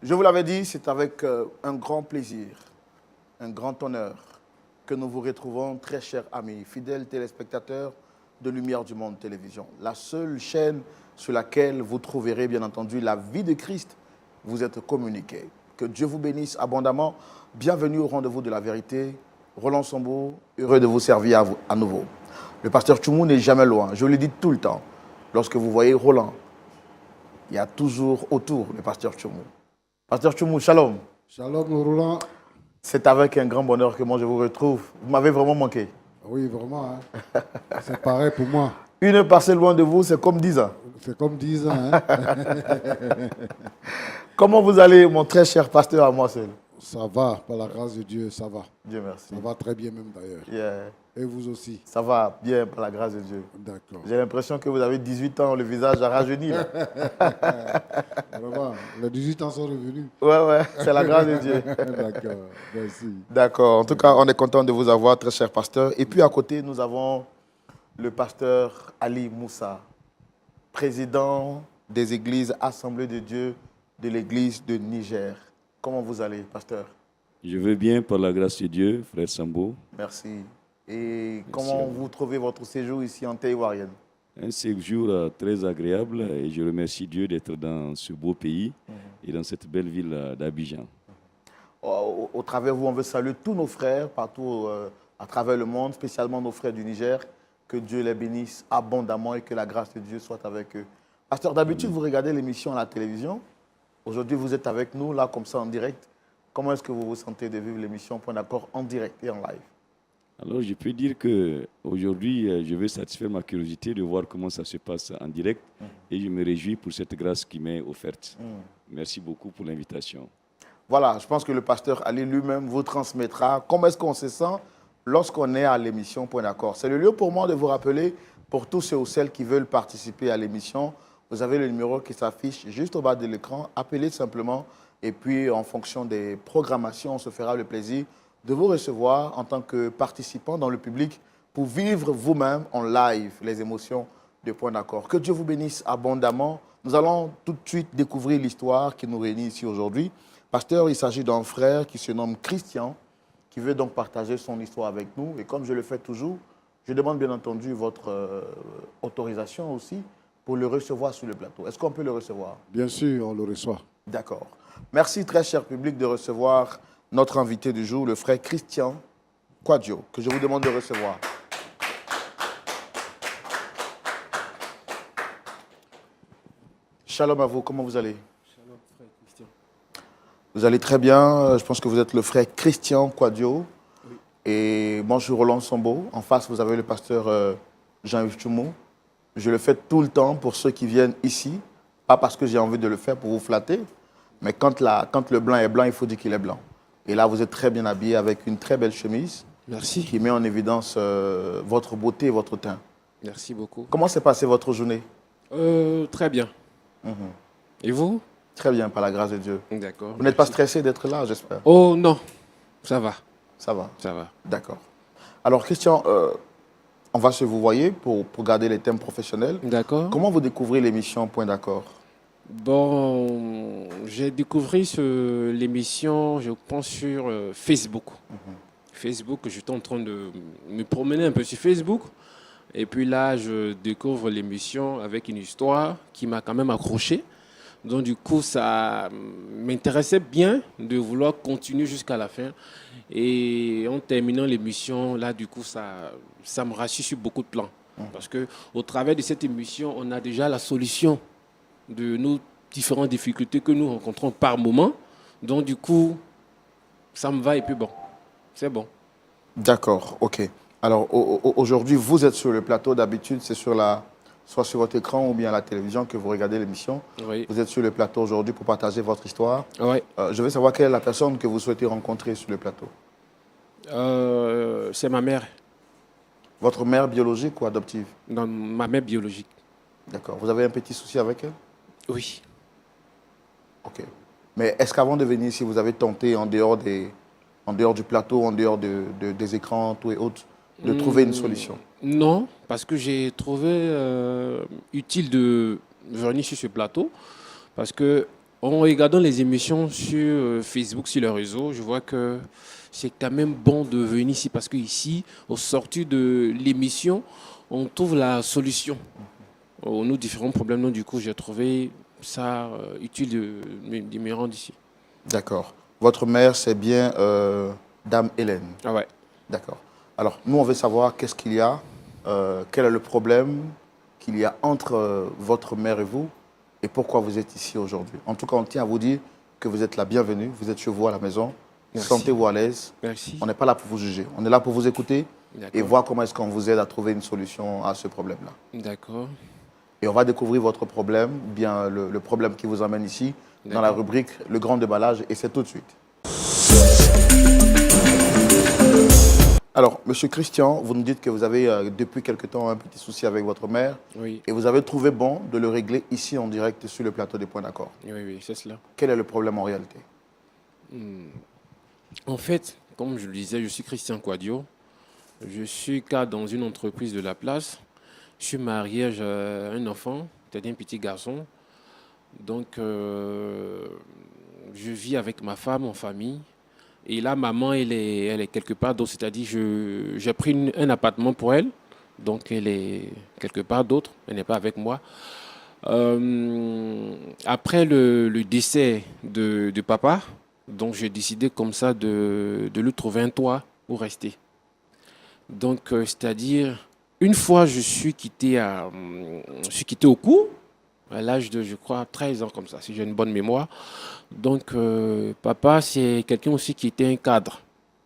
Je vous l'avais dit, c'est avec un grand plaisir, un grand honneur que nous vous retrouvons, très chers amis, fidèles téléspectateurs de Lumière du Monde Télévision. La seule chaîne sur laquelle vous trouverez, bien entendu, la vie de Christ vous êtes communiquée. Que Dieu vous bénisse abondamment. Bienvenue au rendez-vous de la vérité. Roland Sombo, heureux de vous servir à nouveau. Le pasteur Tchoumou n'est jamais loin, je le dis tout le temps. Lorsque vous voyez Roland, il y a toujours autour le pasteur Tchoumou. Pasteur Tchoumou, shalom. Shalom Roland. C'est avec un grand bonheur que moi je vous retrouve. Vous m'avez vraiment manqué. Oui, vraiment. Hein. C'est pareil pour moi. Une passée loin de vous, c'est comme 10 ans. C'est comme 10 ans. Hein. Comment vous allez, mon très cher pasteur à moi seul? Ça va, par la grâce de Dieu, ça va. Dieu merci. Ça va très bien même d'ailleurs. Yeah. Et vous aussi? Ça va bien par la grâce de Dieu. D'accord. J'ai l'impression que vous avez 18 ans, le visage a rajeuni. Là. Vraiment, les 18 ans sont revenus. Ouais, c'est la grâce de Dieu. D'accord, merci. D'accord. En tout cas, on est content de vous avoir, très cher pasteur. Et puis à côté, nous avons le pasteur Ali Moussa, président des églises Assemblée de Dieu de l'église de Niger. Comment vous allez, pasteur? Je vais bien par la grâce de Dieu, frère Sambo. Merci. Et comment vous trouvez votre séjour ici en Terre ivoirienne? Un séjour très agréable et je remercie Dieu d'être dans ce beau pays et dans cette belle ville d'Abidjan. Au travers de vous, on veut saluer tous nos frères partout à travers le monde, spécialement nos frères du Niger. Que Dieu les bénisse abondamment et que la grâce de Dieu soit avec eux. Pasteur, d'habitude, vous regardez l'émission à la télévision. Aujourd'hui, vous êtes avec nous, là, comme ça, en direct. Comment est-ce que vous vous sentez de vivre l'émission Point d'accord en direct et en live? Alors, je peux dire qu'aujourd'hui, je veux satisfaire ma curiosité de voir comment ça se passe en direct et je me réjouis pour cette grâce qui m'est offerte. Merci beaucoup pour l'invitation. Voilà, je pense que le pasteur Ali lui-même vous transmettra comment est-ce qu'on se sent lorsqu'on est à l'émission Point d'accord. C'est le lieu pour moi de vous rappeler, pour tous ceux ou celles qui veulent participer à l'émission, vous avez le numéro qui s'affiche juste au bas de l'écran. Appelez simplement et puis en fonction des programmations, on se fera le plaisir de vous recevoir en tant que participant dans le public pour vivre vous-même en live les émotions de Point d'accord. Que Dieu vous bénisse abondamment. Nous allons tout de suite découvrir l'histoire qui nous réunit ici aujourd'hui. Pasteur, il s'agit d'un frère qui se nomme Christian, qui veut donc partager son histoire avec nous. Et comme je le fais toujours, je demande bien entendu votre autorisation aussi pour le recevoir sur le plateau. Est-ce qu'on peut le recevoir? Bien sûr, on le reçoit. D'accord. Merci, très cher public, de recevoir notre invité du jour, le frère Christian Quadio, que je vous demande de recevoir. Shalom à vous, comment vous allez? Shalom, frère Christian. Vous allez très bien, je pense que vous êtes le frère Christian Quadio. Oui. Et moi, je suis Roland Sombo. En face, vous avez le pasteur Jean-Yves Tchoumou. Je le fais tout le temps pour ceux qui viennent ici, pas parce que j'ai envie de le faire pour vous flatter, mais quand le blanc est blanc, il faut dire qu'il est blanc. Et là, vous êtes très bien habillé avec une très belle chemise. Merci. Qui met en évidence votre beauté et votre teint. Merci beaucoup. Comment s'est passée votre journée? Très bien. Et vous? Très bien, par la grâce de Dieu. D'accord. Vous n'êtes pas stressé d'être là, j'espère? Oh non, ça va. Ça va? Ça va. D'accord. Alors, Christian, on va se vous voyer pour garder les thèmes professionnels. D'accord. Comment vous découvrez l'émission Point d'accord? Bon, j'ai découvert l'émission, je pense, sur Facebook. Facebook, j'étais en train de me promener un peu sur Facebook. Et puis là, je découvre l'émission avec une histoire qui m'a quand même accroché. Donc du coup, ça m'intéressait bien de vouloir continuer jusqu'à la fin. Et en terminant l'émission, là, du coup, ça me rassure sur beaucoup de plans. Parce qu'au travers de cette émission, on a déjà la solution de nos différentes difficultés que nous rencontrons par moment. Donc du coup, ça me va et puis bon, c'est bon. D'accord, ok. Alors aujourd'hui, vous êtes sur le plateau. D'habitude, c'est soit sur votre écran ou bien à la télévision que vous regardez l'émission. Oui. Vous êtes sur le plateau aujourd'hui pour partager votre histoire. Oui. Je veux savoir quelle est la personne que vous souhaitez rencontrer sur le plateau. C'est ma mère. Votre mère biologique ou adoptive? Non, ma mère biologique. D'accord. Vous avez un petit souci avec elle? Oui. Ok. Mais est-ce qu'avant de venir ici, vous avez tenté en dehors du plateau, en dehors des écrans, tout et autres, de trouver une solution? Non, parce que j'ai trouvé utile de venir sur ce plateau, parce qu'on En regardant les émissions sur Facebook, sur les réseaux, je vois que c'est quand même bon de venir ici parce qu'ici, au sortir de l'émission, on trouve la solution aux nos différents problèmes. Donc, du coup, j'ai trouvé ça utile de me rendre ici. D'accord. Votre mère, c'est bien Dame Hélène. Ah ouais. D'accord. Alors, nous, on veut savoir qu'est-ce qu'il y a, quel est le problème qu'il y a entre votre mère et vous, et pourquoi vous êtes ici aujourd'hui. En tout cas, on tient à vous dire que vous êtes la bienvenue, vous êtes chez vous à la maison. Merci. Sentez-vous à l'aise. Merci. On n'est pas là pour vous juger, on est là pour vous écouter et D'accord. voir comment est-ce qu'on vous aide à trouver une solution à ce problème-là. D'accord. Et on va découvrir votre problème, bien le problème qui vous emmène ici, dans la D'accord. rubrique Le Grand Déballage, et c'est tout de suite. Alors, Monsieur Christian, vous nous dites que vous avez depuis quelque temps un petit souci avec votre mère Oui, et vous avez trouvé bon de le régler ici en direct sur le plateau des Points d'Accord. oui, c'est cela. Quel est le problème en réalité? En fait, comme je le disais, je suis Christian Quadio. Je suis cadre dans une entreprise de la place. Je suis marié, j'ai un enfant, c'est-à-dire un petit garçon. Donc, je vis avec ma femme en famille. Et là, maman, elle est quelque part d'autre. C'est-à-dire, j'ai pris un appartement pour elle. Donc, elle est quelque part d'autre. Elle n'est pas avec moi. Après le décès de papa, donc j'ai décidé comme ça de lui trouver un toit où rester. Donc, c'est-à-dire, une fois, je suis quitté au cours, à l'âge de, je crois, 13 ans comme ça, si j'ai une bonne mémoire. Donc, papa, c'est quelqu'un aussi qui était un cadre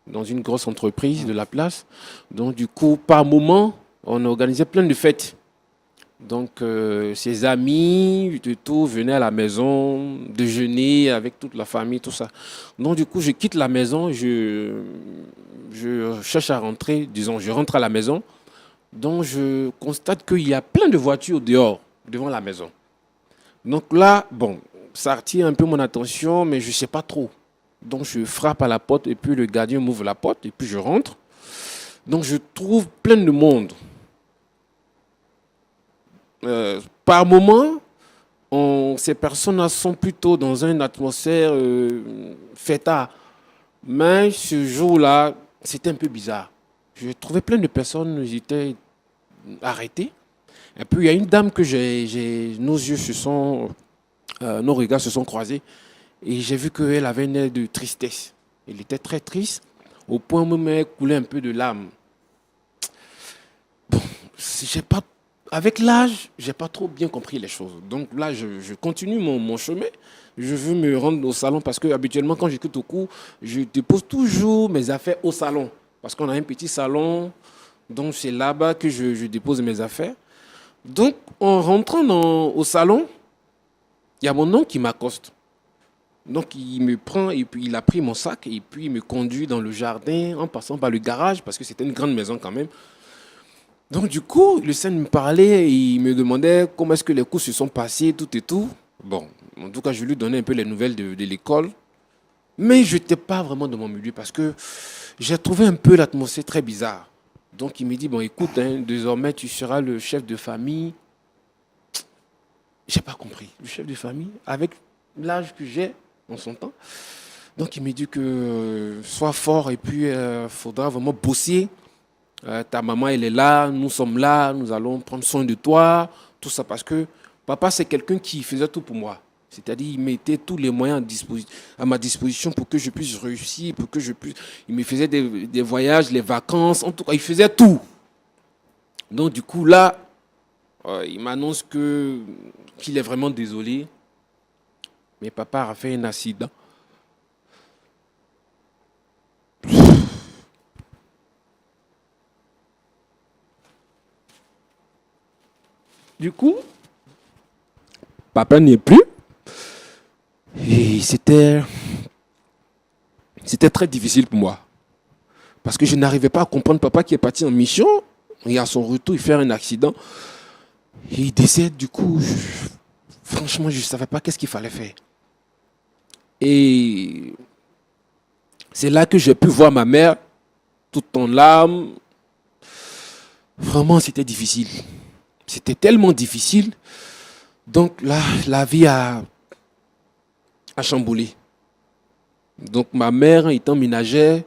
dans une grosse entreprise de la place. Donc, du coup, par moment, on organisait plein de fêtes. Donc, ses amis, de tout, venaient à la maison, déjeuner avec toute la famille, tout ça. Donc, du coup, je quitte la maison, je cherche à rentrer, disons, je rentre à la maison. Donc, je constate qu'il y a plein de voitures dehors, devant la maison. Donc là, bon, ça attire un peu mon attention, mais je ne sais pas trop. Donc, je frappe à la porte et puis le gardien m'ouvre la porte et puis je rentre. Donc, je trouve plein de monde. Par moment, ces personnes sont plutôt dans une atmosphère fêtard. Mais ce jour-là, c'était un peu bizarre. Je trouvais plein de personnes, j'étais arrêté. Et puis, il y a une dame que nos yeux nos regards se sont croisés. Et j'ai vu qu'elle avait un air de tristesse. Elle était très triste, au point où elle coulait un peu de larmes. Bon, avec l'âge, je n'ai pas trop bien compris les choses. Donc là, je continue mon chemin. Je veux me rendre au salon parce que habituellement, quand j'écoute au cours, je dépose toujours mes affaires au salon. Parce qu'on a un petit salon, donc c'est là-bas que je dépose mes affaires. Donc, en rentrant au salon, il y a mon oncle qui m'accoste. Donc, il me prend et puis il a pris mon sac et puis il me conduit dans le jardin en passant par le garage parce que c'était une grande maison quand même. Donc, du coup, le scène me parlait et il me demandait comment est-ce que les cours se sont passés, tout et tout. Bon, en tout cas, je lui donnais un peu les nouvelles de l'école. Mais je n'étais pas vraiment dans mon milieu parce que j'ai trouvé un peu l'atmosphère très bizarre. Donc, il me dit, bon, écoute, désormais, tu seras le chef de famille. Je n'ai pas compris. Le chef de famille, avec l'âge que j'ai en son temps. Donc, il me dit que sois fort et puis il faudra vraiment bosser. Ta maman, elle est là, nous sommes là, nous allons prendre soin de toi. Tout ça parce que papa, c'est quelqu'un qui faisait tout pour moi. C'est-à-dire, il mettait tous les moyens à ma disposition pour que je puisse réussir, pour que je puisse... Il me faisait des voyages, les vacances, en tout cas, il faisait tout. Donc, du coup, là, il m'annonce qu'il est vraiment désolé. Mais papa a fait un accident. Du coup, papa n'y est plus. Et c'était très difficile pour moi. Parce que je n'arrivais pas à comprendre papa qui est parti en mission. Et à son retour, il fait un accident. Et il décède. Du coup, franchement, je ne savais pas qu'est-ce qu'il fallait faire. Et c'est là que j'ai pu voir ma mère, toute en larmes. Vraiment, c'était difficile. C'était tellement difficile. Donc là, la vie a à chambouler. Donc ma mère étant ménagère,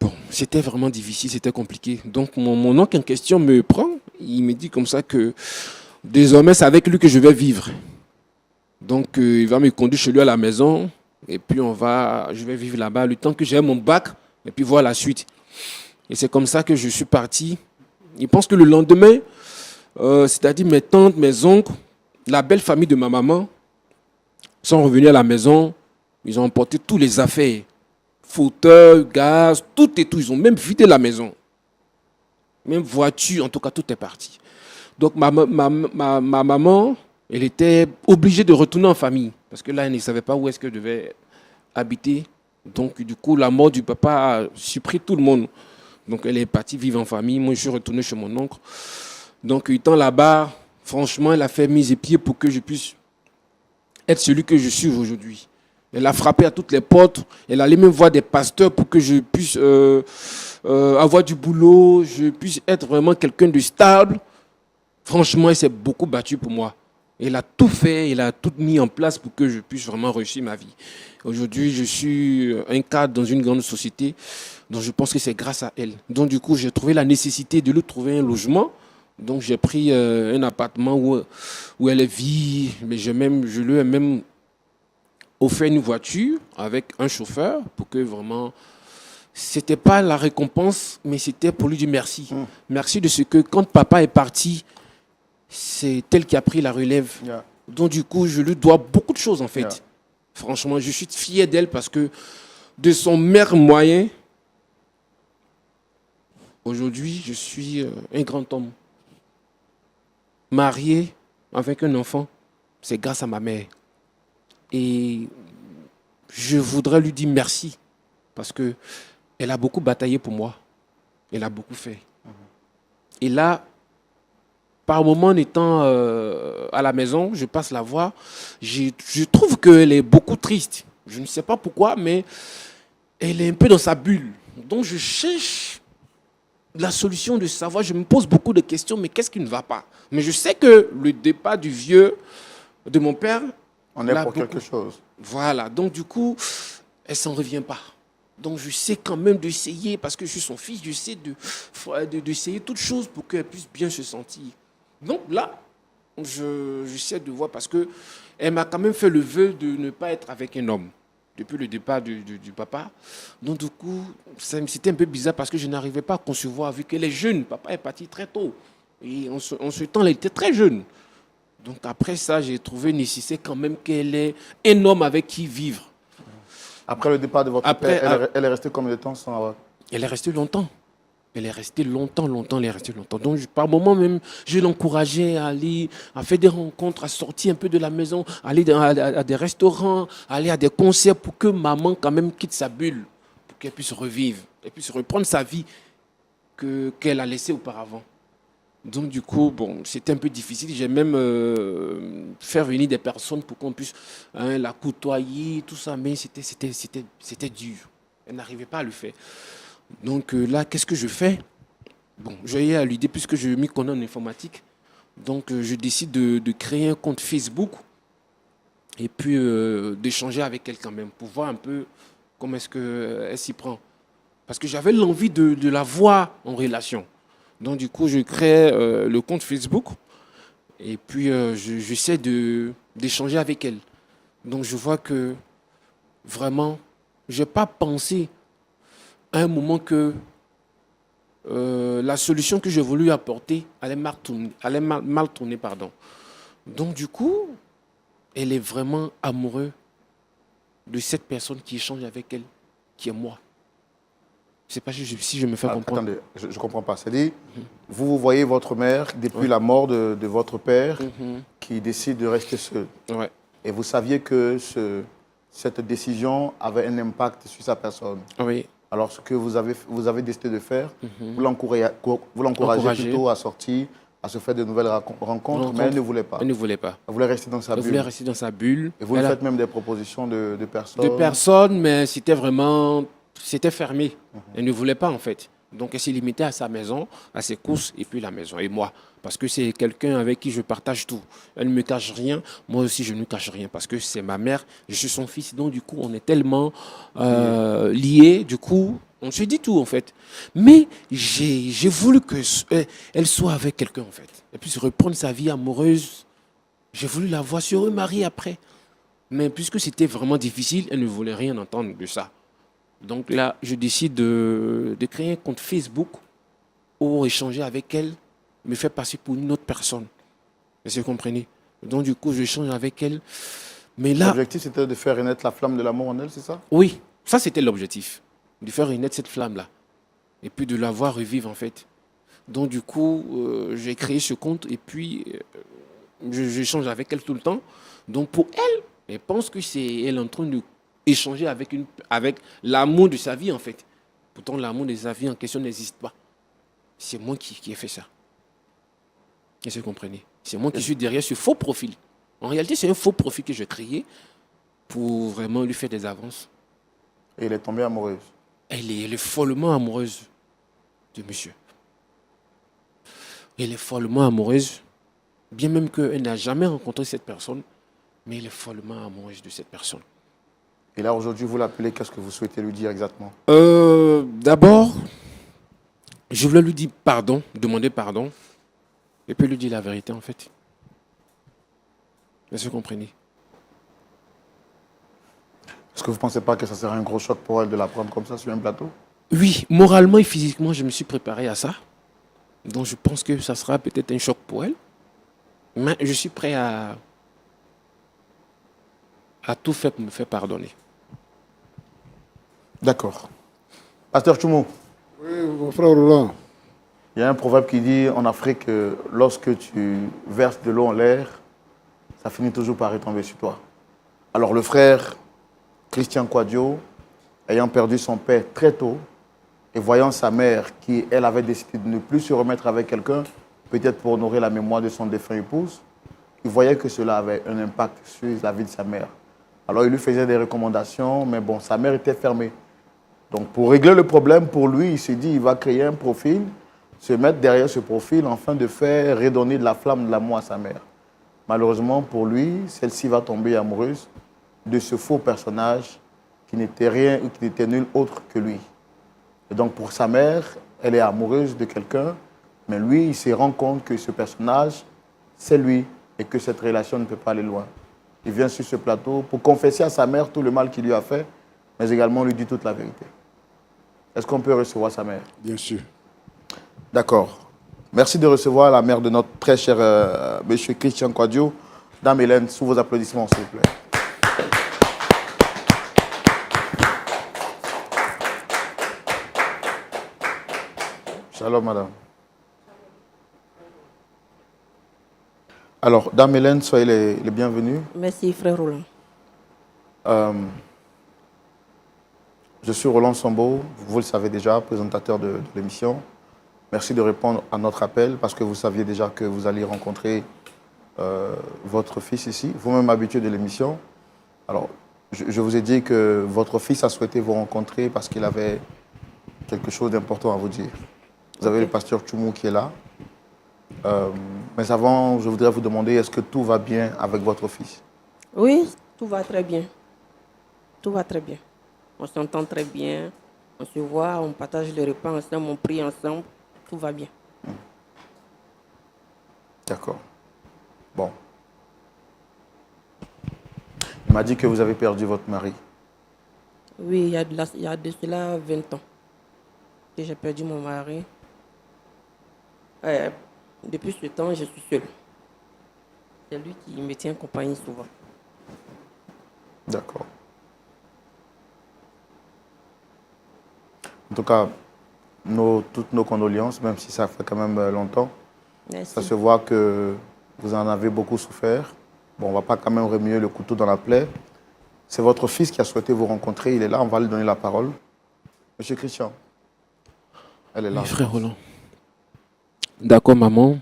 bon, c'était vraiment difficile, c'était compliqué. Donc mon oncle en question me prend, il me dit comme ça que désormais c'est avec lui que je vais vivre. Donc il va me conduire chez lui à la maison et puis je vais vivre là-bas le temps que j'ai mon bac et puis voir la suite. Et c'est comme ça que je suis parti. Il pense que le lendemain, c'est-à-dire mes tantes, mes oncles, la belle famille de ma maman sont revenus à la maison. Ils ont emporté tous les affaires, fauteuil, gaz, tout et tout. Ils ont même vidé la maison. Même voiture, en tout cas, tout est parti. Donc ma maman, elle était obligée de retourner en famille. Parce que là, elle ne savait pas où est-ce qu'elle devait habiter. Donc du coup, la mort du papa a surpris tout le monde. Donc elle est partie vivre en famille. Moi, je suis retourné chez mon oncle. Donc étant là-bas, franchement, elle a fait mise et pieds pour que je puisse être celui que je suis aujourd'hui. Elle a frappé à toutes les portes. Elle allait même voir des pasteurs pour que je puisse avoir du boulot, je puisse être vraiment quelqu'un de stable. Franchement, elle s'est beaucoup battue pour moi. Elle a tout fait, elle a tout mis en place pour que je puisse vraiment réussir ma vie. Aujourd'hui, je suis un cadre dans une grande société, donc je pense que c'est grâce à elle. Donc du coup, j'ai trouvé la nécessité de lui trouver un logement. Donc j'ai pris un appartement où elle vit, mais je lui ai même offert une voiture avec un chauffeur pour que vraiment, c'était pas la récompense, mais c'était pour lui dire merci. Merci de ce que quand papa est parti, c'est elle qui a pris la relève. Yeah. Donc du coup, je lui dois beaucoup de choses en fait. Yeah. Franchement, je suis fier d'elle parce que de son mère moyen, aujourd'hui, je suis un grand homme. Marié avec un enfant, c'est grâce à ma mère. Et je voudrais lui dire merci parce que elle a beaucoup bataillé pour moi. Elle a beaucoup fait. Et là, par moment, en étant à la maison, je passe la voir, je trouve qu'elle est beaucoup triste. Je ne sais pas pourquoi, mais elle est un peu dans sa bulle. Donc je cherche la solution de savoir, je me pose beaucoup de questions, mais qu'est-ce qui ne va pas? Mais je sais que le départ du vieux, de mon père, On est pour quelque chose. voilà, donc du coup, elle s'en revient pas. Donc je sais quand même d'essayer, parce que je suis son fils, je sais d'essayer toutes choses pour qu'elle puisse bien se sentir. Donc là, j'essaie de voir, parce qu'elle m'a quand même fait le vœu de ne pas être avec un homme, depuis le départ du papa. Donc du coup, c'était un peu bizarre, parce que je n'arrivais pas à concevoir, vu qu'elle est jeune, papa est parti très tôt. Et en ce temps, elle était très jeune. Donc après ça, j'ai trouvé nécessaire quand même qu'elle ait un homme avec qui vivre. Après le départ de votre père, elle est restée combien de temps sans avoir... Elle est restée longtemps. Elle est restée longtemps. Donc par moment même, je l'encourageais à aller, à faire des rencontres, à sortir un peu de la maison, aller à des restaurants, aller à des concerts pour que maman quand même quitte sa bulle, pour qu'elle puisse revivre, qu'elle puisse reprendre sa vie qu'elle a laissée auparavant. Donc du coup, bon, c'était un peu difficile. J'ai même fait venir des personnes pour qu'on puisse la côtoyer, tout ça, mais c'était dur. Elle n'arrivait pas à le faire. Donc là, qu'est-ce que je fais? Bon, j'ai à l'idée, puisque je m'y connais en informatique, donc je décide de créer un compte Facebook et puis d'échanger avec elle quand même, pour voir un peu comment est-ce qu'elle s'y prend. Parce que j'avais l'envie de la voir en relation. Donc, du coup, je crée le compte Facebook et puis j'essaie d'échanger avec elle. Donc, je vois que vraiment, je n'ai pas pensé à un moment que la solution que j'ai voulu apporter allait mal tourner. Donc, du coup, elle est vraiment amoureuse de cette personne qui échange avec elle, qui est moi. Je ne sais pas si je me fais comprendre. Attendez, je ne comprends pas. C'est-à-dire, vous voyez votre mère depuis la mort de votre père qui décide de rester seule. Ouais. Et vous saviez que cette décision avait un impact sur sa personne. Oui. Alors, ce que vous avez décidé de faire, vous l'encouragez plutôt à sortir, à se faire de nouvelles rencontres, mais elle ne voulait pas. Elle ne voulait pas. Elle voulait rester dans sa bulle. Elle voulait rester dans sa bulle. Et vous lui faites même des propositions de personnes. De personnes, mais c'était fermé. Elle ne voulait pas en fait. Donc elle s'est limitée à sa maison, à ses courses et puis la maison et moi. Parce que c'est quelqu'un avec qui je partage tout. Elle ne me cache rien, moi aussi je ne cache rien. Parce que c'est ma mère, je suis son fils. Donc du coup, on est tellement liés. Du coup, on se dit tout en fait. Mais j'ai voulu qu'elle soit avec quelqu'un en fait. Elle puisse reprendre sa vie amoureuse. J'ai voulu la voir se remarier après. Mais puisque c'était vraiment difficile, elle ne voulait rien entendre de ça. Donc là, je décide de créer un compte Facebook pour échanger avec elle, me faire passer pour une autre personne. Est-ce que vous comprenez? Donc du coup, j'échange avec elle. Mais là, L'objectif, c'était de faire renaître la flamme de l'amour en elle, c'est ça? oui, ça c'était l'objectif. De faire renaître cette flamme-là. Et puis de la voir revivre en fait. Donc du coup, j'ai créé ce compte et puis j'échange avec elle tout le temps. Donc pour elle, elle pense que c'est elle en train de échanger avec l'amour de sa vie en fait. Pourtant, l'amour de sa vie en question n'existe pas. C'est moi qui ai fait ça. Est-ce que vous comprenez? C'est moi qui suis derrière ce faux profil. En réalité, c'est un faux profil que j'ai créé pour vraiment lui faire des avances. Et elle est tombée amoureuse. Elle est follement amoureuse de monsieur. Elle est follement amoureuse, bien même qu'elle n'a jamais rencontré cette personne, mais elle est follement amoureuse de cette personne. Et là, aujourd'hui, vous l'appelez, qu'est-ce que vous souhaitez lui dire exactement? D'abord, je voulais lui dire pardon, demander pardon, et puis lui dire la vérité en fait. Est-ce que vous comprenez? Est-ce que vous ne pensez pas que ça serait un gros choc pour elle de la prendre comme ça sur un plateau? Oui, moralement et physiquement, je me suis préparé à ça. Donc je pense que ça sera peut-être un choc pour elle. Mais je suis prêt à tout faire pour me faire pardonner. D'accord. Pasteur Tchoumou, Oui, mon frère Roland. il y a un proverbe qui dit en Afrique que lorsque tu verses de l'eau en l'air, ça finit toujours par retomber sur toi. Alors le frère Christian Quadio, ayant perdu son père très tôt, et voyant sa mère qui, elle, avait décidé de ne plus se remettre avec quelqu'un, peut-être pour honorer la mémoire de son défunt épouse, il voyait que cela avait un impact sur la vie de sa mère. Alors il lui faisait des recommandations, mais bon, sa mère était fermée. Donc pour régler le problème, pour lui, il s'est dit, il va créer un profil, se mettre derrière ce profil, afin de faire redonner de la flamme de l'amour à sa mère. Malheureusement pour lui, celle-ci va tomber amoureuse de ce faux personnage qui n'était rien ou qui n'était nul autre que lui. Et donc pour sa mère, elle est amoureuse de quelqu'un, mais lui, il se rend compte que ce personnage, c'est lui et que cette relation ne peut pas aller loin. Il vient sur ce plateau pour confesser à sa mère tout le mal qu'il lui a fait, mais également lui dire toute la vérité. Est-ce qu'on peut recevoir sa mère? Bien sûr. D'accord. Merci de recevoir la mère de notre très cher monsieur Christian Quadio. Dame Hélène, sous vos applaudissements, s'il vous plaît. Shalom, madame. Alors, Dame Hélène, soyez les bienvenus. Merci, frère Roland. Je suis Roland Sambo, vous le savez déjà, présentateur de l'émission. Merci de répondre à notre appel parce que vous saviez déjà que vous alliez rencontrer votre fils ici, vous-même habitué de l'émission. Alors, je vous ai dit que votre fils a souhaité vous rencontrer parce qu'il avait quelque chose d'important à vous dire. Vous avez le pasteur Tchoumou qui est là. Mais avant, je voudrais vous demander, est-ce que tout va bien avec votre fils? Oui, tout va très bien. Tout va très bien. On s'entend très bien. On se voit, on partage le repas ensemble, on prie ensemble. Tout va bien. D'accord. Bon. Il m'a dit que vous avez perdu votre mari. Oui, il y a de cela 20 ans que j'ai perdu mon mari. Depuis ce temps, je suis seule. C'est lui qui me tient compagnie souvent. D'accord. En tout cas, toutes nos condoléances, même si ça fait quand même longtemps. Merci. Ça se voit que vous en avez beaucoup souffert. Bon, on ne va pas quand même remuer le couteau dans la plaie. C'est votre fils qui a souhaité vous rencontrer. Il est là, on va lui donner la parole. Monsieur Christian, elle est là. Oui, frère Roland. D'accord, maman.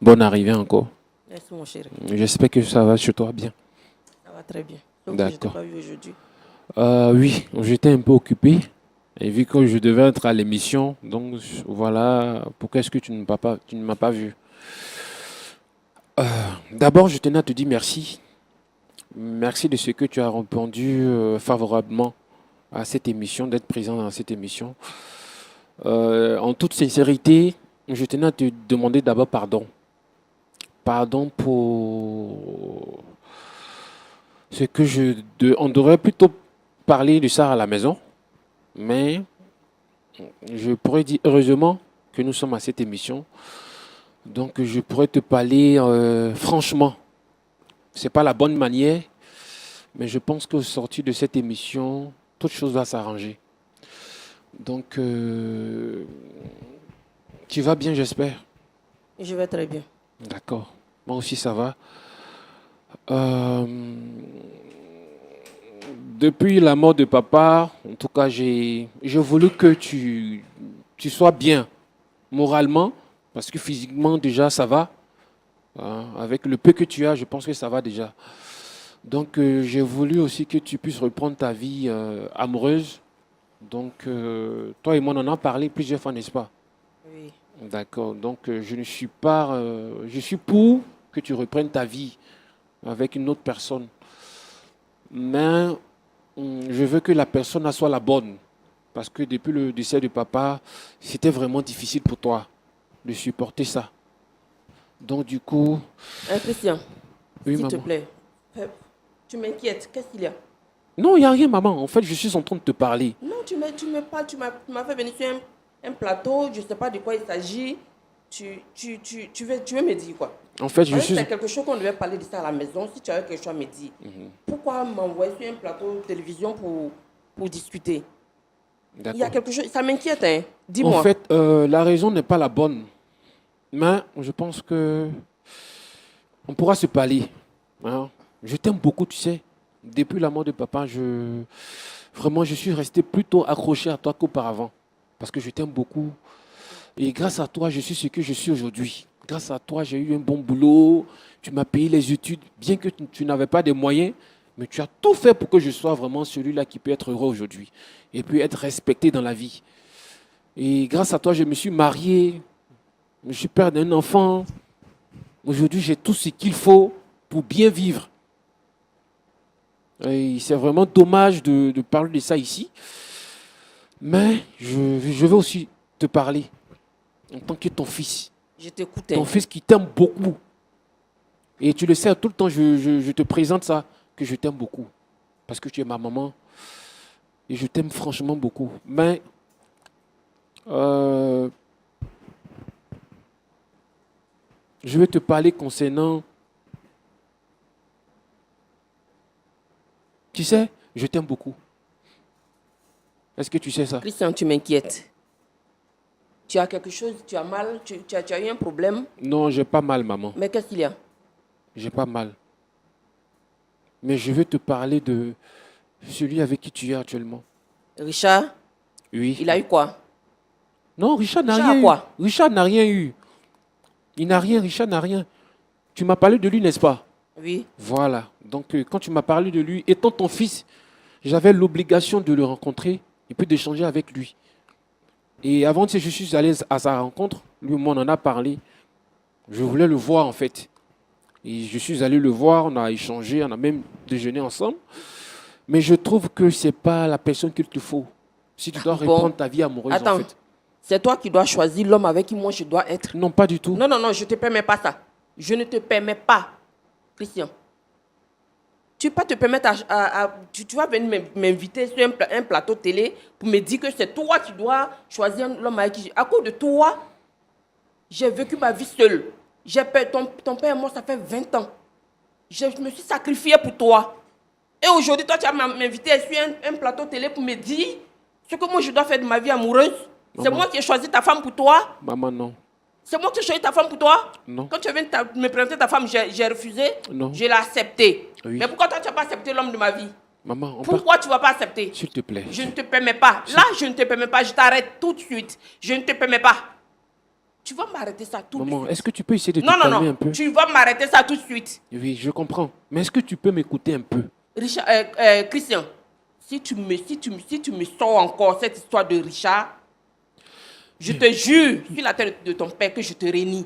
Bonne arrivée encore. Merci, mon chéri. J'espère que ça va chez toi bien. Ça va très bien. Donc, je ne t'ai D'accord. pas vu aujourd'hui. Oui, j'étais un peu occupé. Et vu que je devais être à l'émission, donc voilà, pourquoi est-ce que tu ne m'as pas vu? D'abord, je tenais à te dire merci. Merci de ce que tu as répondu favorablement à cette émission, d'être présent dans cette émission. En toute sincérité, je tenais à te demander d'abord pardon. Pardon pour ce que on devrait plutôt parler de ça à la maison, mais je pourrais dire heureusement que nous sommes à cette émission. Donc je pourrais te parler franchement. C'est pas la bonne manière, mais je pense qu'au sortir de cette émission, toute chose va s'arranger. Donc tu vas bien, j'espère. Je vais très bien. D'accord. Moi aussi, ça va. Euh, Depuis la mort de papa, en tout cas, j'ai voulu que tu sois bien moralement, parce que physiquement, déjà, ça va. Hein, avec le peu que tu as, je pense que ça va déjà. Donc, j'ai voulu aussi que tu puisses reprendre ta vie amoureuse. Donc, toi et moi, on en a parlé plusieurs fois, n'est-ce pas? Oui. D'accord. Donc, je suis pour que tu reprennes ta vie avec une autre personne. Mais je veux que la personne soit la bonne. Parce que depuis le décès de papa, c'était vraiment difficile pour toi de supporter ça. Donc, du coup, Christian, oui, s'il te maman. plaît, tu m'inquiètes. Qu'est-ce qu'il y a? Non, il n'y a rien, maman. En fait, je suis en train de te parler. Non, tu m'as fait venir sur un plateau, je ne sais pas de quoi il s'agit. Tu veux me dire quoi? En fait, je Si suis... c'est quelque chose qu'on devait parler de ça à la maison, si tu avais quelque chose à me dire, pourquoi m'envoyer sur un plateau de télévision pour discuter? Il y a D'accord. quelque chose, ça m'inquiète, hein. En Dis-moi. fait, la raison n'est pas la bonne. Mais je pense que on pourra se parler. Hein. Je t'aime beaucoup, tu sais. Depuis la mort de papa, vraiment, je suis resté plutôt accroché à toi qu'auparavant. Parce que je t'aime beaucoup. Et grâce à toi, je suis ce que je suis aujourd'hui. Grâce à toi, j'ai eu un bon boulot. Tu m'as payé les études, bien que tu n'avais pas de moyens. Mais tu as tout fait pour que je sois vraiment celui-là qui peut être heureux aujourd'hui. Et puis être respecté dans la vie. Et grâce à toi, je me suis marié. Je suis père d'un enfant. Aujourd'hui, j'ai tout ce qu'il faut pour bien vivre. Et c'est vraiment dommage de parler de ça ici. Mais je veux aussi te parler en tant que ton fils. Je t'écoute. Ton fils qui t'aime beaucoup. Et tu le sais, tout le temps, je te présente ça, que je t'aime beaucoup. Parce que tu es ma maman. Et je t'aime franchement beaucoup. Mais je vais te parler concernant... Tu sais, je t'aime beaucoup. Est-ce que tu sais ça? Christian, tu m'inquiètes. Tu as quelque chose, tu as mal, tu as eu un problème. Non, j'ai pas mal, maman. Mais qu'est-ce qu'il y a? J'ai pas mal. Mais je veux te parler de celui avec qui tu es actuellement. Richard, Oui. il a eu quoi? Non, Richard n'a Richard a rien quoi? eu. Richard n'a rien eu. Il n'a rien, Richard n'a rien. Tu m'as parlé de lui, n'est-ce pas? Oui. Voilà. Donc, quand tu m'as parlé de lui, étant ton fils, j'avais l'obligation de le rencontrer et puis d'échanger avec lui. Et avant que je suis allé à sa rencontre, lui et moi, on en a parlé. Je voulais le voir, en fait. Et je suis allé le voir, on a échangé, on a même déjeuné ensemble. Mais je trouve que ce n'est pas la personne qu'il te faut. Si tu dois reprendre ta vie amoureuse, Attends, en fait. c'est toi qui dois choisir l'homme avec qui moi je dois être. Non, pas du tout. Non, non, non, je ne te permets pas ça. Je ne te permets pas, Christian. Tu ne peux pas te permettre tu vas venir m'inviter sur un plateau télé pour me dire que c'est toi qui dois choisir l'homme avec qui... À cause de toi, j'ai vécu ma vie seule. Ton père et moi, ça fait 20 ans. Je me suis sacrifiée pour toi. Et aujourd'hui, toi, tu vas m'inviter sur un plateau télé pour me dire ce que moi, je dois faire de ma vie amoureuse. C'est moi qui ai choisi ta femme pour toi. Maman, non. C'est moi qui ai choisi ta femme pour toi. Non. Quand tu viens me présenter ta femme, j'ai refusé. Non. Je l'ai accepté. Oui. Mais pourquoi toi, tu n'as pas accepté l'homme de ma vie? Maman, Pourquoi tu ne vas pas accepter? S'il te plaît. Je ne te permets pas. Là, je ne te permets pas. Je t'arrête tout de suite. Je ne te permets pas. Tu vas m'arrêter ça tout de suite. Maman, est-ce que tu peux essayer de te Non, non, calmer un non. peu? Tu vas m'arrêter ça tout de suite. Oui, je comprends. Mais est-ce que tu peux m'écouter un peu? Richard, Christian, Si tu me sors encore cette histoire de Richard, je te jure, sur la tête de ton père, que je te renie.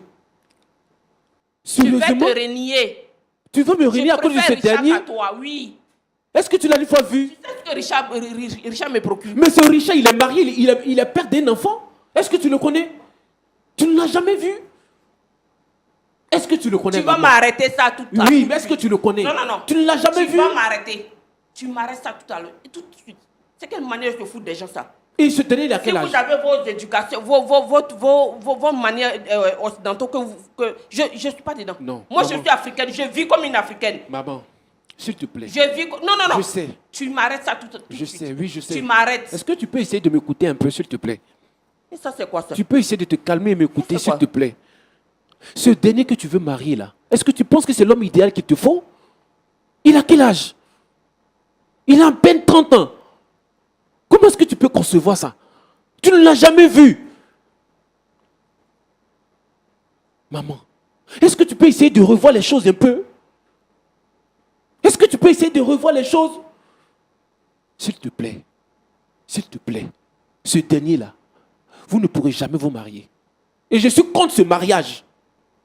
Tu vas Sérieusement? te renier. Tu veux me renier à cause de ce dernier? À toi, oui. Est-ce que tu l'as une fois vu? Tu sais ce que Richard me procure. Mais ce Richard, il est marié, il est père d'un enfant. Est-ce que tu le connais? Tu ne l'as jamais vu? Est-ce que tu le connais? Tu vas maman? m'arrêter ça tout à l'heure. Oui, mais est-ce que tu le connais? Non, non, non. Tu ne l'as jamais vu? Tu vas m'arrêter. Tu m'arrêtes ça tout à l'heure. Et tout de suite. C'est quelle manière de se foutre des gens, ça? Et ce dernier, il a Si quel âge? vous avez vos éducations, vos manières occidentaux, je ne suis pas dedans. Non, Moi, maman. je suis africaine. Je vis comme une africaine. Maman, s'il te plaît. Je vis non, non, non. Je sais. Tu m'arrêtes ça tout de Je suite. sais, oui, je sais. Tu m'arrêtes. Est-ce que tu peux essayer de m'écouter un peu, s'il te plaît? Et ça, c'est quoi ça? Tu peux essayer de te calmer et m'écouter, C'est s'il quoi? te plaît. Ce dernier que tu veux marier là, est-ce que tu penses que c'est l'homme idéal qu'il te faut? Il a quel âge? Il a à peine 30 ans. Comment est-ce que tu peux concevoir ça? Tu ne l'as jamais vu. Maman, est-ce que tu peux essayer de revoir les choses un peu? Est-ce que tu peux essayer de revoir les choses? S'il te plaît, ce dernier-là, vous ne pourrez jamais vous marier. Et je suis contre ce mariage.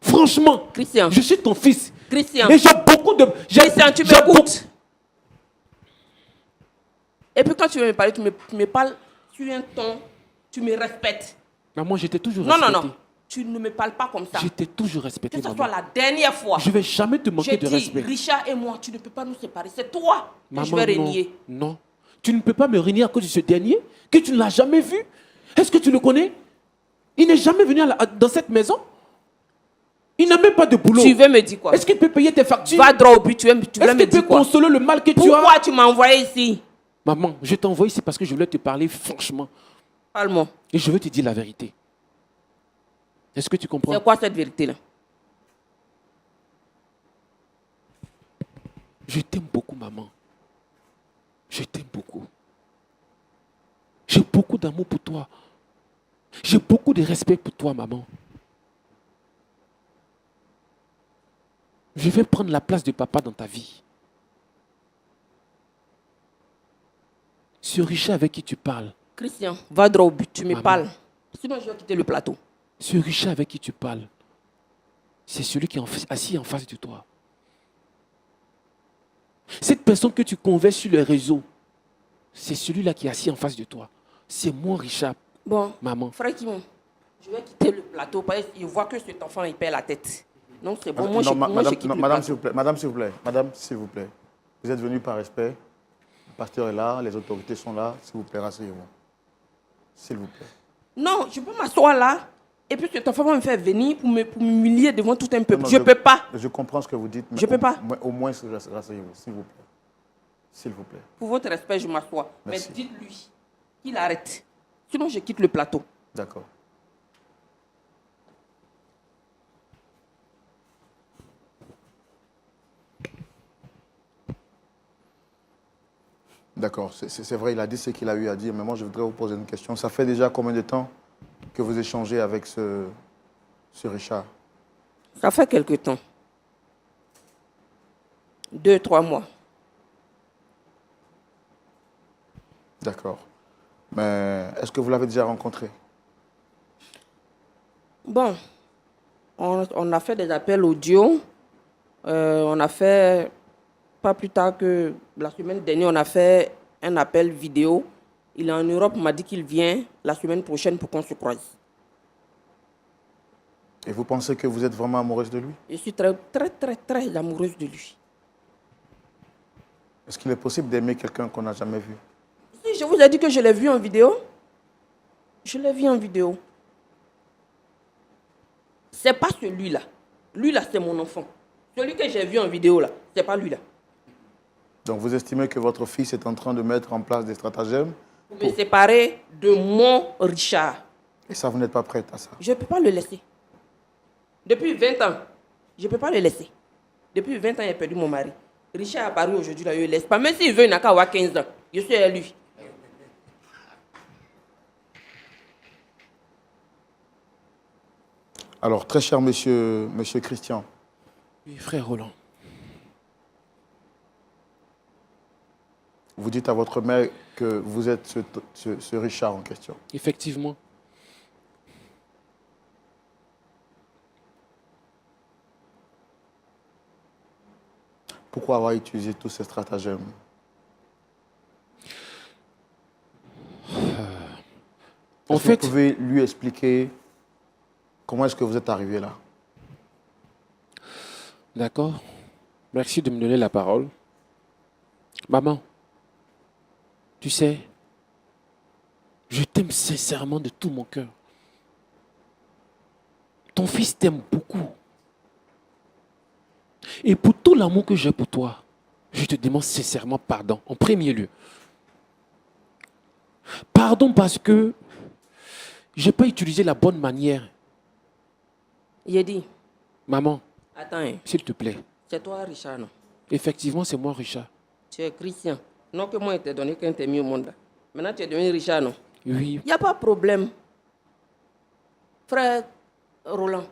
Franchement, Christian. je suis ton fils. Christian. Et j'ai beaucoup de... Christian, tu m'écoutes. Et puis quand tu veux me parler, tu me parles sur un ton, tu me respectes. Maman, je t'ai toujours Non, respecté. non, non. Tu ne me parles pas comme ça. Je t'ai toujours respecté, Que ce maman. soit la dernière fois. Je ne vais jamais te manquer Je de dis, respect. Richard et moi, tu ne peux pas nous séparer. C'est toi que Maman, je vais non, régner. non. Tu ne peux pas me régner à cause de ce dernier que tu ne l'as jamais vu. Est-ce que tu le connais? Il n'est jamais venu dans cette maison. Il n'a même pas de boulot. Tu veux me dire quoi? Est-ce qu'il peut payer tes factures? Va droit au but, tu veux Est-ce me qu'il peut dire quoi? consoler le mal que tu as? Pourquoi tu m'as envoyé ici? Maman, je t'envoie ici parce que je voulais te parler franchement. Parle-moi. Et je veux te dire la vérité. Est-ce que tu comprends? C'est quoi cette vérité-là? Je t'aime beaucoup, maman. Je t'aime beaucoup. J'ai beaucoup d'amour pour toi. J'ai beaucoup de respect pour toi, maman. Je vais prendre la place de papa dans ta vie. Ce Richard avec qui tu parles, Christian, va droit au but, tu me Maman. parles. Sinon, je vais quitter le plateau. ce Richard avec qui tu parles, c'est celui qui est assis en face de toi. Cette personne que tu converses sur les réseaux, c'est celui-là qui est assis en face de toi. C'est moi, Richard, Bon, maman. frère Kimon, je vais quitter le plateau parce qu'il voit que cet enfant, il perd la tête. Donc c'est bon, moi, je quitte le madame, plateau. s'il vous plaît. Madame, s'il vous plaît. Madame, s'il vous plaît. Vous êtes venu par respect. Le pasteur est là, les autorités sont là. S'il vous plaît, rasseyez-vous. S'il vous plaît. Non, je peux m'asseoir là et puis cet enfant va me faire venir pour m'humilier devant tout un peuple. Non, Je ne peux pas. Je comprends ce que vous dites, mais Je peux pas. Au moins, rasseyez-vous, s'il vous plaît. S'il vous plaît. Pour votre respect, je m'assois. Mais Merci. dites-lui qu'il arrête. Sinon, je quitte le plateau. D'accord. D'accord, c'est vrai, il a dit ce qu'il a eu à dire, mais moi je voudrais vous poser une question. Ça fait déjà combien de temps que vous échangez avec ce Richard? Ça fait quelque temps. 2-3 mois. D'accord. Mais est-ce que vous l'avez déjà rencontré? Bon, on a fait des appels audio. On a fait, pas plus tard que la semaine dernière, on a fait un appel vidéo. Il est en Europe, il m'a dit qu'il vient la semaine prochaine pour qu'on se croise. Et vous pensez que vous êtes vraiment amoureuse de lui? Je suis très, très, très, très amoureuse de lui. Est-ce qu'il est possible d'aimer quelqu'un qu'on n'a jamais vu? Si, je vous ai dit que je l'ai vu en vidéo. Je l'ai vu en vidéo. C'est pas celui-là. Lui-là, c'est mon enfant. Celui que j'ai vu en vidéo, là, c'est pas lui-là. Donc vous estimez que votre fils est en train de mettre en place des stratagèmes Vous me séparez de mon Richard. et ça, vous n'êtes pas prête à ça? Je ne peux pas le laisser. Depuis 20 ans, je ne peux pas le laisser. Depuis 20 ans, il a perdu mon mari. Richard est apparu aujourd'hui, là, je ne le laisse pas. Même s'il veut, il n'a qu'à avoir 15 ans. Je suis à lui. Alors, très cher monsieur Christian, Oui, frère Roland. vous dites à votre mère que vous êtes ce Richard en question. Effectivement. Pourquoi avoir utilisé tous ces stratagèmes? En Est-ce que fait, vous pouvez lui expliquer comment est-ce que vous êtes arrivé là? d'accord. Merci de me donner la parole. Maman, tu sais, je t'aime sincèrement de tout mon cœur. Ton fils t'aime beaucoup. Et pour tout l'amour que j'ai pour toi, je te demande sincèrement pardon, en premier lieu. Pardon parce que je n'ai pas utilisé la bonne manière. J'ai dit, Maman, attends, hein, s'il te plaît. c'est toi Richard, non? Effectivement, c'est moi, Richard. Tu es chrétien. Non que moi, je t'ai donné qu'un t'es mis au monde. Là. Maintenant, tu es devenu Richard, non? Oui. Il n'y a pas de problème. Frère Roland,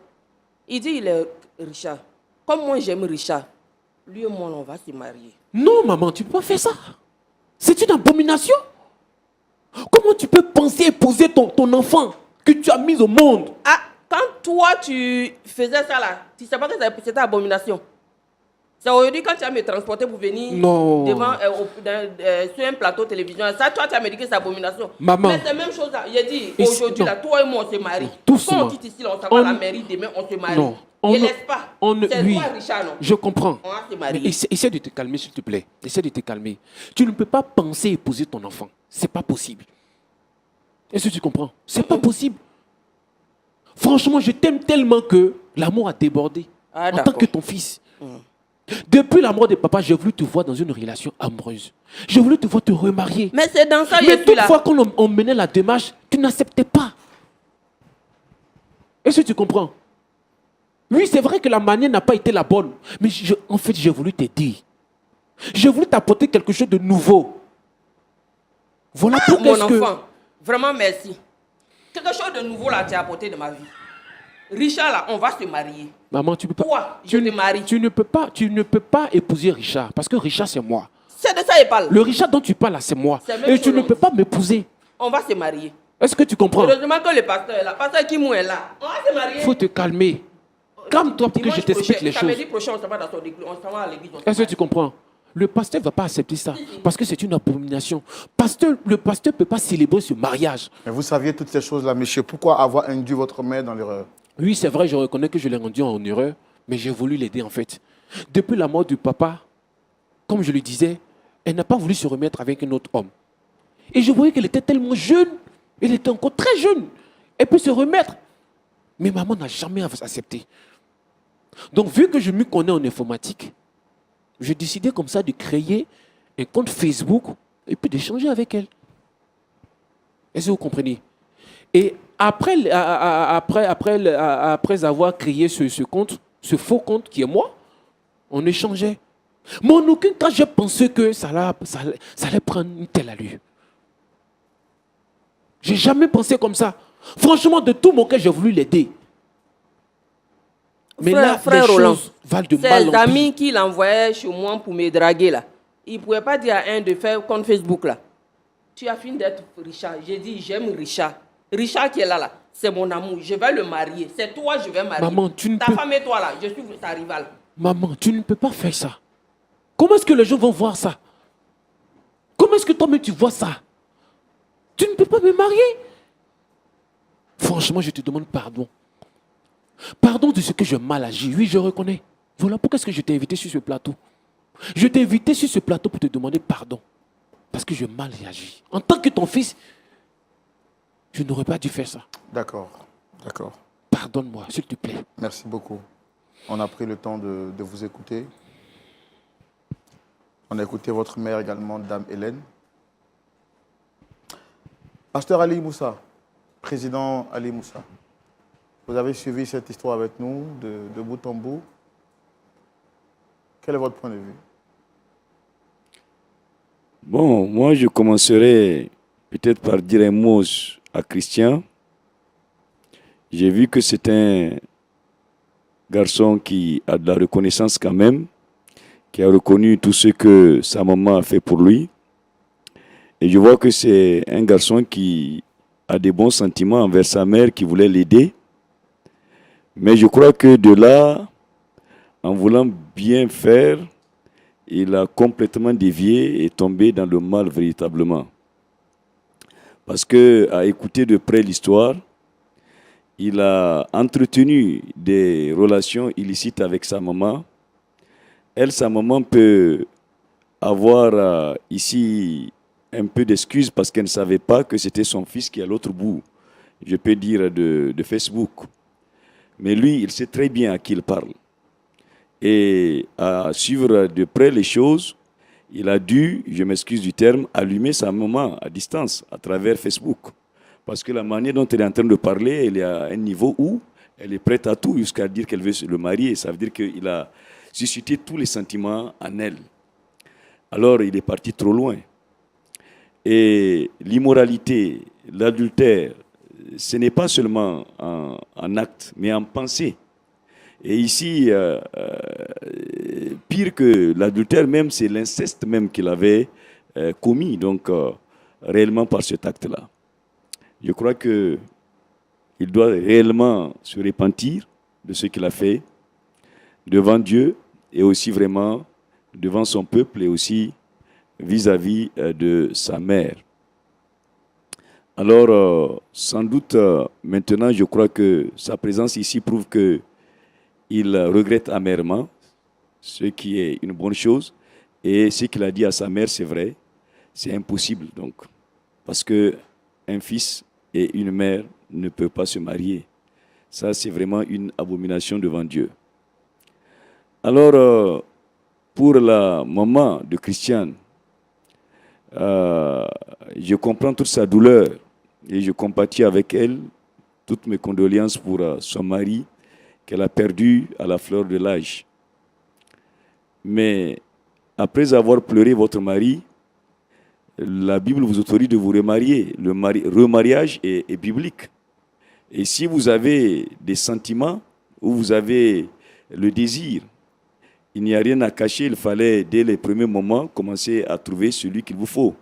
il dit il est Richard. Comme moi, j'aime Richard. Lui et moi, on va se marier. Non, maman, tu ne peux pas faire ça. C'est une abomination. Comment tu peux penser épouser ton enfant que tu as mis au monde? Ah, quand toi, tu faisais ça là, tu ne sais pas que c'était abomination. C'est aujourd'hui quand tu as me transporté pour venir Non. devant, sur un plateau de télévision. Ça, toi, tu as me dit que c'est abomination. Maman. Mais c'est la même chose là. J'ai dit, Et aujourd'hui, non. là, toi et moi, on se marie. Doucement. Quand on quitte ici, là, on s'en va à la On- mairie, demain, on se marie. Non. Ne laisse pas. C'est oui, toi, Richard, non? je comprends. On va se Mais marier. essaie de te calmer, s'il te plaît. Essaie de te calmer. Tu ne peux pas penser épouser ton enfant. C'est pas possible. Est-ce que tu comprends? C'est pas possible. Franchement, je t'aime tellement que l'amour a débordé. Ah, en tant d'accord. que ton fils. Depuis la mort de papa, j'ai voulu te voir dans une relation amoureuse. J'ai voulu te voir te remarier. Mais c'est dans ça que je Mais suis là. toutefois, quand on menait la démarche, tu n'acceptais pas. Est-ce que tu comprends? Oui, c'est vrai que la manière n'a pas été la bonne. Mais en fait, j'ai voulu t'aider. J'ai voulu t'apporter quelque chose de nouveau. Voilà Ah, pourquoi mon est-ce que... enfant, vraiment merci. Quelque chose de nouveau là, tu as apporté de ma vie. Richard là, on va se marier. Maman, tu peux pas... Toi, je te marie. Tu ne peux pas épouser Richard. Parce que Richard, c'est moi. C'est de ça qu'il parle. Le Richard dont tu parles là, c'est moi. C'est même Et tu chose. ne peux pas m'épouser. On va se marier. Est-ce que tu comprends? Heureusement que le pasteur est là. Pasteur Kimou est là. On va se marier. Il faut te calmer. Calme-toi pour que je Dimanche t'explique prochain, les choses. Samedi prochain, on s'en va dans son église. On s'en va à l'église. on se Est-ce que marie. tu comprends? Le pasteur ne va pas accepter ça parce que c'est une abomination. Le pasteur ne peut pas célébrer ce mariage. Mais vous saviez toutes ces choses-là, monsieur. Pourquoi avoir induit votre mère dans l'erreur? Oui, c'est vrai, je reconnais que je l'ai rendu en erreur, mais j'ai voulu l'aider en fait. Depuis la mort du papa, comme je le disais, elle n'a pas voulu se remettre avec un autre homme. Et je voyais qu'elle était tellement jeune, elle était encore très jeune. Elle peut se remettre. Mais maman n'a jamais accepté. Donc, vu que je m'y connais en informatique, j'ai décidé comme ça de créer un compte Facebook et puis d'échanger avec elle. Est-ce que vous comprenez? Et après avoir créé ce compte, ce faux compte qui est moi, on échangeait. Mais en aucun cas, j'ai pensé que ça allait prendre une telle allure. J'ai jamais pensé comme ça. Franchement, de tout mon cœur, j'ai voulu l'aider. Mais là, Frère les Roland, choses valent de mal en ses pis. amis qui l'envoyaient chez moi pour me draguer là, ils ne pouvaient pas dire à un de faire compte Facebook là. Tu as fini d'être Richard. J'ai dit, j'aime Richard. Richard qui est là, c'est mon amour. Je vais le marier. C'est toi, je vais marier. Maman, tu ne Ta peux- femme et toi là, je suis ta rivale. Maman, tu ne peux pas faire ça. Comment est-ce que les gens vont voir ça? Comment est-ce que toi-même tu vois ça? Tu ne peux pas me marier. Franchement, je te demande pardon. Pardon de ce que j'ai mal agi. Oui, je reconnais. Voilà pourquoi est-ce que je t'ai invité sur ce plateau. Je t'ai invité sur ce plateau pour te demander pardon. Parce que j'ai mal agi. En tant que ton fils, je n'aurais pas dû faire ça. D'accord, d'accord. Pardonne-moi, s'il te plaît. Merci beaucoup. On a pris le temps de vous écouter. On a écouté votre mère également, Dame Hélène. Pasteur Ali Moussa, président Ali Moussa, vous avez suivi cette histoire avec nous de bout en bout. Quel est votre point de vue? Bon, moi, je commencerai peut-être par dire un mot à Christian. J'ai vu que c'est un garçon qui a de la reconnaissance quand même, qui a reconnu tout ce que sa maman a fait pour lui. Et je vois que c'est un garçon qui a des bons sentiments envers sa mère, qui voulait l'aider. Mais je crois que de là, en voulant bien faire, il a complètement dévié et tombé dans le mal véritablement. Parce que, à écouter de près l'histoire, il a entretenu des relations illicites avec sa maman. Elle, sa maman peut avoir ici un peu d'excuses parce qu'elle ne savait pas que c'était son fils qui est à l'autre bout, je peux dire, de Facebook. Mais lui, il sait très bien à qui il parle. Et à suivre de près les choses, il a dû, je m'excuse du terme, allumer sa maman à distance, à travers Facebook. Parce que la manière dont elle est en train de parler, elle est à un niveau où elle est prête à tout, jusqu'à dire qu'elle veut le marier. Ça veut dire qu'il a suscité tous les sentiments en elle. Alors il est parti trop loin. Et l'immoralité, l'adultère, ce n'est pas seulement en acte, mais en pensée. Et ici, pire que l'adultère même, c'est l'inceste même qu'il avait commis, donc réellement par cet acte-là. Je crois qu'il doit réellement se repentir de ce qu'il a fait devant Dieu et aussi vraiment devant son peuple et aussi vis-à-vis de sa mère. Alors, sans doute, maintenant, je crois que sa présence ici prouve que il regrette amèrement, ce qui est une bonne chose. Et ce qu'il a dit à sa mère, c'est vrai, c'est impossible. Donc, parce qu'un fils et une mère ne peuvent pas se marier. Ça, c'est vraiment une abomination devant Dieu. Alors, pour la maman de Christiane, je comprends toute sa douleur et je compatis avec elle, toutes mes condoléances pour son mari, qu'elle a perdu à la fleur de l'âge. Mais après avoir pleuré votre mari, la Bible vous autorise de vous remarier. Le remariage est biblique. Et si vous avez des sentiments ou vous avez le désir, il n'y a rien à cacher. Il fallait, dès les premiers moments, commencer à trouver celui qu'il vous faut.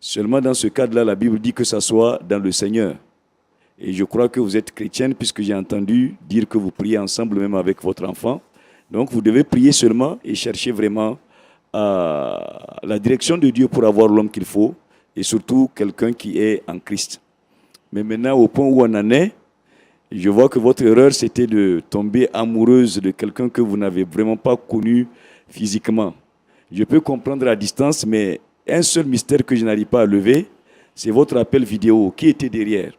Seulement dans ce cadre-là, la Bible dit que ça soit dans le Seigneur. Et je crois que vous êtes chrétienne puisque j'ai entendu dire que vous priez ensemble même avec votre enfant. Donc vous devez prier seulement et chercher vraiment la direction de Dieu pour avoir l'homme qu'il faut et surtout quelqu'un qui est en Christ. Mais maintenant, au point où on en est, je vois que votre erreur, c'était de tomber amoureuse de quelqu'un que vous n'avez vraiment pas connu physiquement. Je peux comprendre à distance, mais un seul mystère que je n'arrive pas à lever, c'est votre appel vidéo. Qui était derrière ?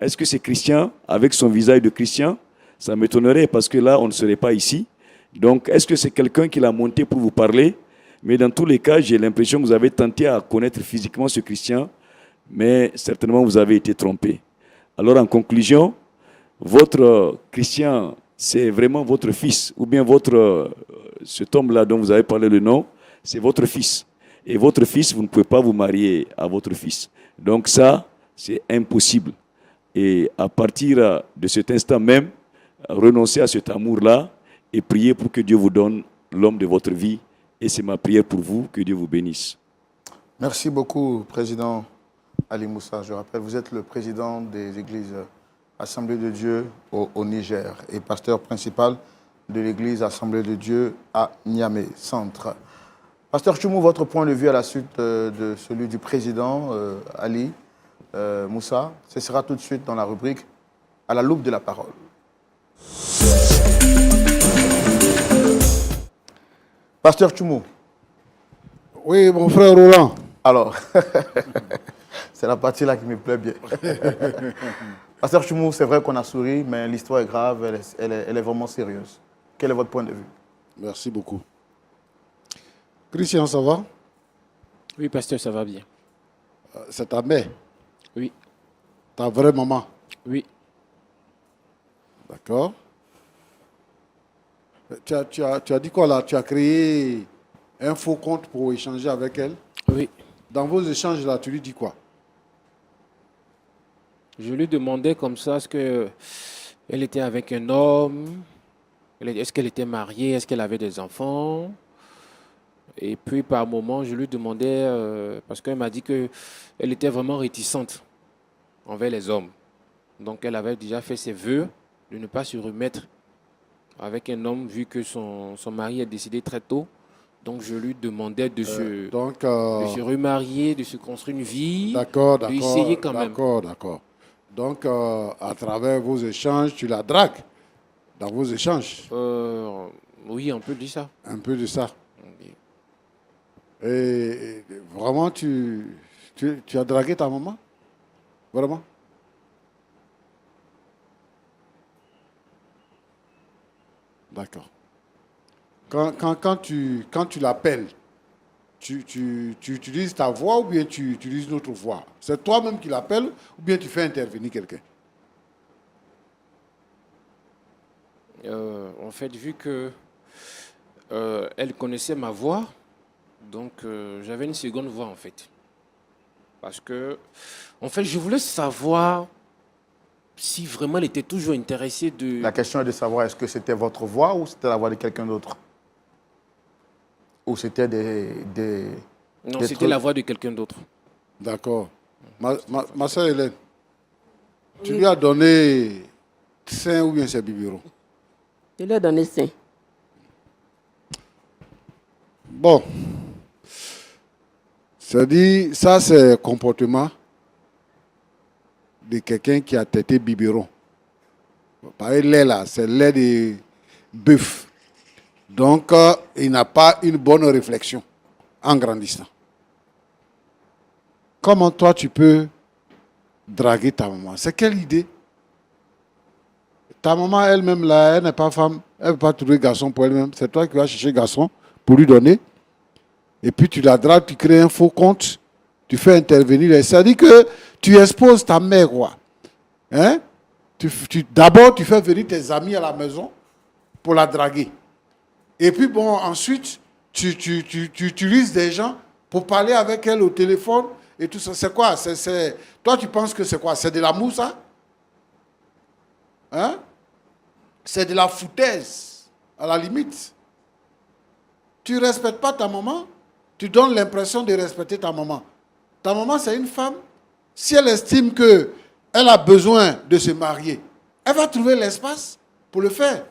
Est-ce que c'est Christian, avec son visage de Christian ? Ça m'étonnerait parce que là, on ne serait pas ici. Donc, est-ce que c'est quelqu'un qui l'a monté pour vous parler ? Mais dans tous les cas, j'ai l'impression que vous avez tenté à connaître physiquement ce Christian, mais certainement vous avez été trompé. Alors, en conclusion, votre Christian, c'est vraiment votre fils, ou bien cet homme-là dont vous avez parlé le nom, c'est votre fils. Et votre fils, vous ne pouvez pas vous marier à votre fils. Donc ça, c'est impossible. Et à partir de cet instant même, renoncez à cet amour-là et priez pour que Dieu vous donne l'homme de votre vie. Et c'est ma prière pour vous, que Dieu vous bénisse. Merci beaucoup, Président Ali Moussa. Je rappelle, vous êtes le président des églises Assemblée de Dieu au Niger et pasteur principal de l'église Assemblée de Dieu à Niamey, centre. Pasteur Choumou, votre point de vue à la suite de celui du président Ali Moussa, ce sera tout de suite dans la rubrique à la loupe de la parole. Pasteur Choumou. Oui, mon frère Roland. Alors, c'est la partie là qui me plaît bien. Pasteur Choumou, c'est vrai qu'on a souri, mais l'histoire est grave, elle est vraiment sérieuse. Quel est votre point de vue? Merci beaucoup. Christian, ça va? Oui, pasteur, ça va bien. C'est ta mère? Oui. Ta vraie maman? Oui. D'accord. Tu as dit quoi là? Tu as créé un faux compte pour échanger avec elle? Oui. Dans vos échanges là, tu lui dis quoi? Je lui demandais comme ça, est-ce qu'elle était avec un homme? Est-ce qu'elle était mariée? Est-ce qu'elle avait des enfants? Et puis par moment, je lui demandais, parce qu'elle m'a dit qu'elle était vraiment réticente envers les hommes. Donc elle avait déjà fait ses vœux de ne pas se remettre avec un homme vu que son mari est décédé très tôt. Donc je lui demandais de se remarier, de se construire une vie, D'accord, d'essayer quand même. d'accord. Donc, à travers vos échanges, tu la dragues dans vos échanges. Oui, on peut dire ça. Un peu de ça. Oui. Et vraiment, tu as dragué ta maman? Vraiment? D'accord. Quand tu l'appelles, tu utilises ta voix ou bien tu utilises notre voix? C'est toi-même qui l'appelles ou bien tu fais intervenir quelqu'un? En fait, vu que elle connaissait ma voix, donc j'avais une seconde voix en fait. Parce que, en fait, je voulais savoir si vraiment elle était toujours intéressée de... La question est de savoir est-ce que c'était votre voix ou c'était la voix de quelqu'un d'autre? Ou c'était des Non, des c'était trucs. la voix de quelqu'un d'autre. D'accord. Ma soeur Hélène, tu lui as donné sein ou bien c'est biberon? Je lui ai donné sein. Bon. C'est-à-dire, ça c'est le comportement de quelqu'un qui a tété biberon. Pareil, lait là, c'est lait de bœuf. Donc, il n'a pas une bonne réflexion en grandissant. Comment toi tu peux draguer ta maman? C'est quelle idée? Ta maman elle-même là, elle n'est pas femme, elle ne peut pas trouver garçon pour elle-même. C'est toi qui vas chercher garçon pour lui donner. Et puis tu la dragues, tu crées un faux compte, tu fais intervenir. Ça dit que tu exposes ta mère, quoi. Hein? D'abord, tu fais venir tes amis à la maison pour la draguer. Et puis bon, ensuite, tu utilises des gens pour parler avec elle au téléphone et tout ça. C'est quoi? Toi, tu penses que c'est quoi? C'est de l'amour, ça? Hein? C'est de la foutaise, à la limite. Tu ne respectes pas ta maman, tu donnes l'impression de respecter ta maman. Ta maman, c'est une femme. Si elle estime qu'elle a besoin de se marier, elle va trouver l'espace pour le faire.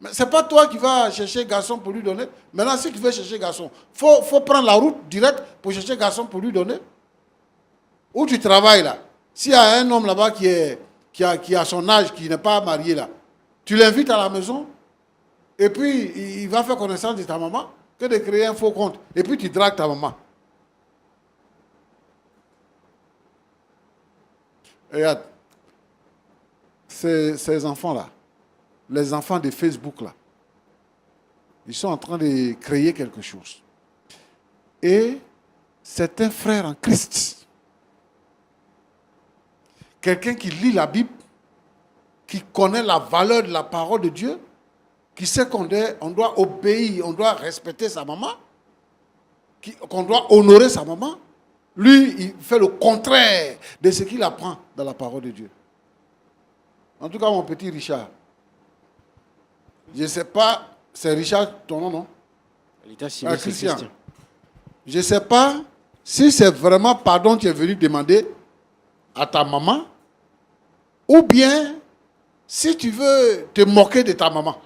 Mais ce n'est pas toi qui vas chercher garçon pour lui donner. Maintenant, si tu veux chercher garçon, faut prendre la route directe pour chercher garçon pour lui donner. Où tu travailles là, s'il y a un homme là-bas qui a son âge, qui n'est pas marié là, tu l'invites à la maison, et puis il va faire connaissance de ta maman, que de créer un faux compte. Et puis tu dragues ta maman. Regarde, ces enfants-là, les enfants de Facebook là, ils sont en train de créer quelque chose. Et c'est un frère en Christ. Quelqu'un qui lit la Bible, qui connaît la valeur de la parole de Dieu, qui sait qu'on doit obéir, on doit respecter sa maman, qu'on doit honorer sa maman. Lui, il fait le contraire de ce qu'il apprend dans la parole de Dieu. En tout cas, mon petit Richard, je ne sais pas, c'est Richard ton nom, non? Christian. Je ne sais pas si c'est vraiment pardon que tu es venu demander à ta maman, ou bien si tu veux te moquer de ta maman.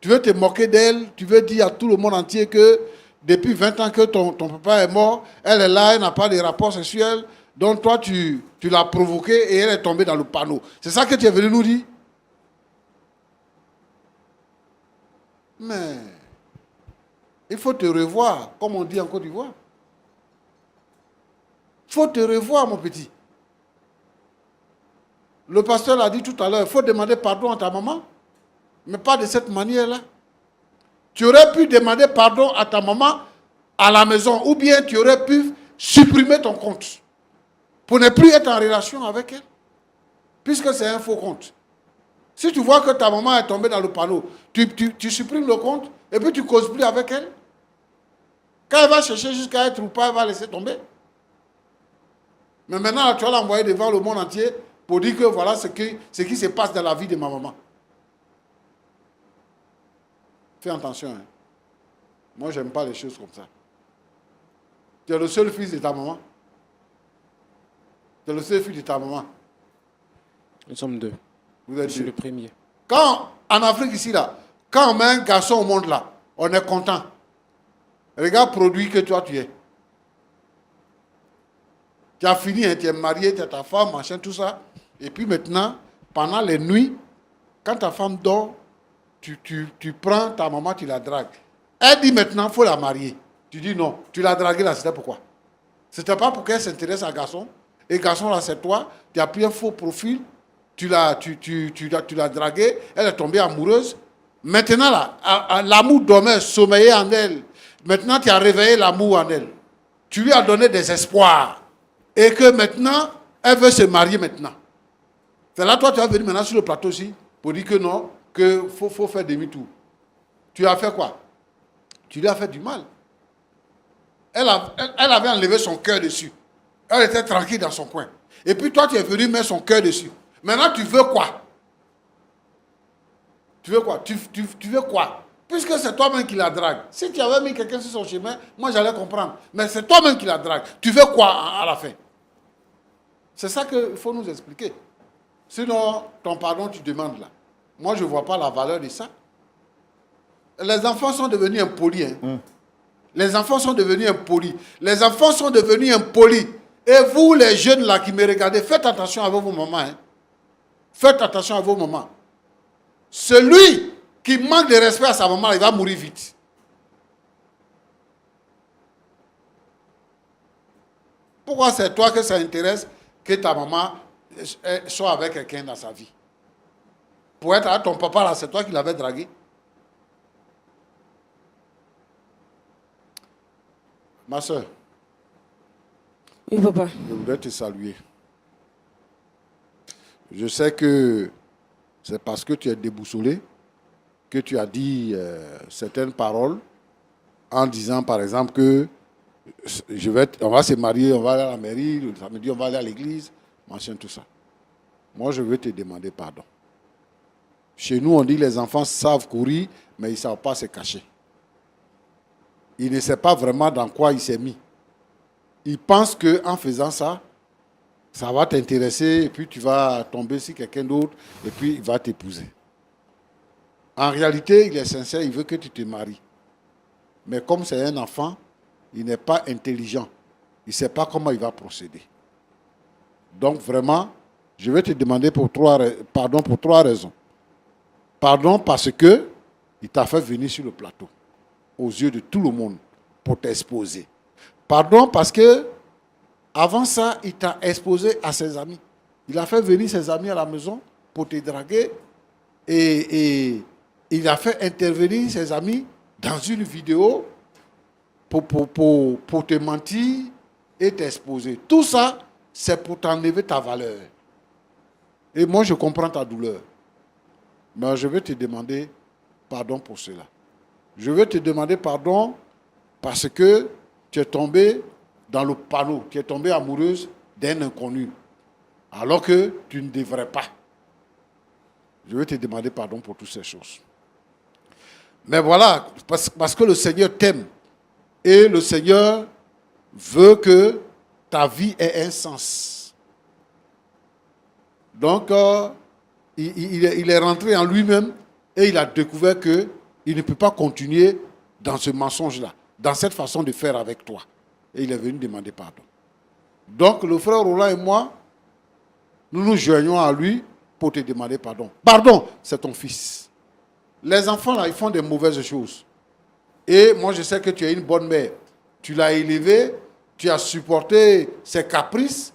Tu veux te moquer d'elle, tu veux dire à tout le monde entier que depuis 20 ans que ton papa est mort, elle est là, elle n'a pas de rapport sexuel, donc toi tu l'as provoqué et elle est tombée dans le panneau. C'est ça que tu es venu nous dire? Mais il faut te revoir, comme on dit en Côte d'Ivoire. Il faut te revoir, mon petit. Le pasteur l'a dit tout à l'heure, il faut demander pardon à ta maman, mais pas de cette manière-là. Tu aurais pu demander pardon à ta maman à la maison, ou bien tu aurais pu supprimer ton compte pour ne plus être en relation avec elle, puisque c'est un faux compte. Si tu vois que ta maman est tombée dans le panneau, tu supprimes le compte et puis tu ne causes plus avec elle. Quand elle va chercher jusqu'à être ou pas, elle va laisser tomber. Mais maintenant, tu vas l'envoyer devant le monde entier pour dire que voilà ce qui se passe dans la vie de ma maman. Fais attention. Hein. Moi, j'aime pas les choses comme ça. Tu es le seul fils de ta maman. Tu es le seul fils de ta maman. Nous sommes deux. Vous Je êtes suis deux. le premier. Quand, en Afrique ici, là, quand on met un garçon au monde, là, on est content. Regarde produit que toi, tu es. Tu as fini, hein, tu es marié, tu as ta femme, machin, tout ça. Et puis maintenant, pendant les nuits, quand ta femme dort, tu prends ta maman, tu la dragues. Elle dit maintenant, il faut la marier. Tu dis non. Tu l'as draguée là, c'était pourquoi? C'était pas pour qu'elle s'intéresse à un garçon. Et le garçon là, c'est toi. Tu as pris un faux profil. Tu l'as draguée. Elle est tombée amoureuse. Maintenant là, l'amour dormait, sommeillait en elle. Maintenant, tu as réveillé l'amour en elle. Tu lui as donné des espoirs. Et que maintenant, elle veut se marier maintenant. C'est là, toi, tu vas venir maintenant sur le plateau aussi pour dire que non, qu'il faut faire demi-tour. Tu as fait quoi? Tu lui as fait du mal. Elle avait enlevé son cœur dessus. Elle était tranquille dans son coin. Et puis toi, tu es venu mettre son cœur dessus. Maintenant, tu veux quoi? Tu veux quoi? Tu veux quoi? Puisque c'est toi-même qui la drague. Si tu avais mis quelqu'un sur son chemin, moi, j'allais comprendre. Mais c'est toi-même qui la drague. Tu veux quoi à la fin? C'est ça qu'il faut nous expliquer. Sinon, ton pardon, tu demandes là. Moi, je ne vois pas la valeur de ça. Les enfants sont devenus impolis. Hein. Les enfants sont devenus impolis. Les enfants sont devenus impolis. Et vous, les jeunes là qui me regardez, faites attention à vos mamans. Hein. Faites attention à vos mamans. Celui qui manque de respect à sa maman, il va mourir vite. Pourquoi c'est toi que ça intéresse que ta maman soit avec quelqu'un dans sa vie? Pour être à ton papa là, c'est toi qui l'avais dragué. Ma soeur, Oui, papa. je voudrais te saluer. Je sais que c'est parce que tu es déboussolé que tu as dit certaines paroles en disant par exemple que on va se marier, on va aller à la mairie, le samedi on va aller à l'église, machin, tout ça. Moi je veux te demander pardon. Chez nous on dit les enfants savent courir mais ils ne savent pas se cacher. Il ne sait pas vraiment dans quoi il s'est mis. Il pense qu'en faisant ça, ça va t'intéresser et puis tu vas tomber sur quelqu'un d'autre et puis il va t'épouser. En réalité, il est sincère, il veut que tu te maries. Mais comme c'est un enfant, il n'est pas intelligent. Il ne sait pas comment il va procéder. Donc vraiment, je vais te demander pardon pour 3 raisons. Pardon parce que il t'a fait venir sur le plateau, aux yeux de tout le monde, pour t'exposer. Pardon parce que avant ça, il t'a exposé à ses amis. Il a fait venir ses amis à la maison pour te draguer et il a fait intervenir ses amis dans une vidéo pour te mentir et t'exposer. Tout ça, c'est pour t'enlever ta valeur. Et moi, je comprends ta douleur. Mais je vais te demander pardon pour cela. Je vais te demander pardon parce que tu es tombé dans le panneau, tu es tombée amoureuse d'un inconnu, alors que tu ne devrais pas. Je vais te demander pardon pour toutes ces choses. Mais voilà, parce que le Seigneur t'aime et le Seigneur veut que ta vie ait un sens. Donc, il est rentré en lui-même et il a découvert qu'il ne peut pas continuer dans ce mensonge-là, dans cette façon de faire avec toi. Et il est venu demander pardon. Donc, le frère Roland et moi, nous nous joignons à lui pour te demander pardon. Pardon, c'est ton fils. Les enfants, là, ils font des mauvaises choses. Et moi, je sais que tu es une bonne mère. Tu l'as élevé, tu as supporté ses caprices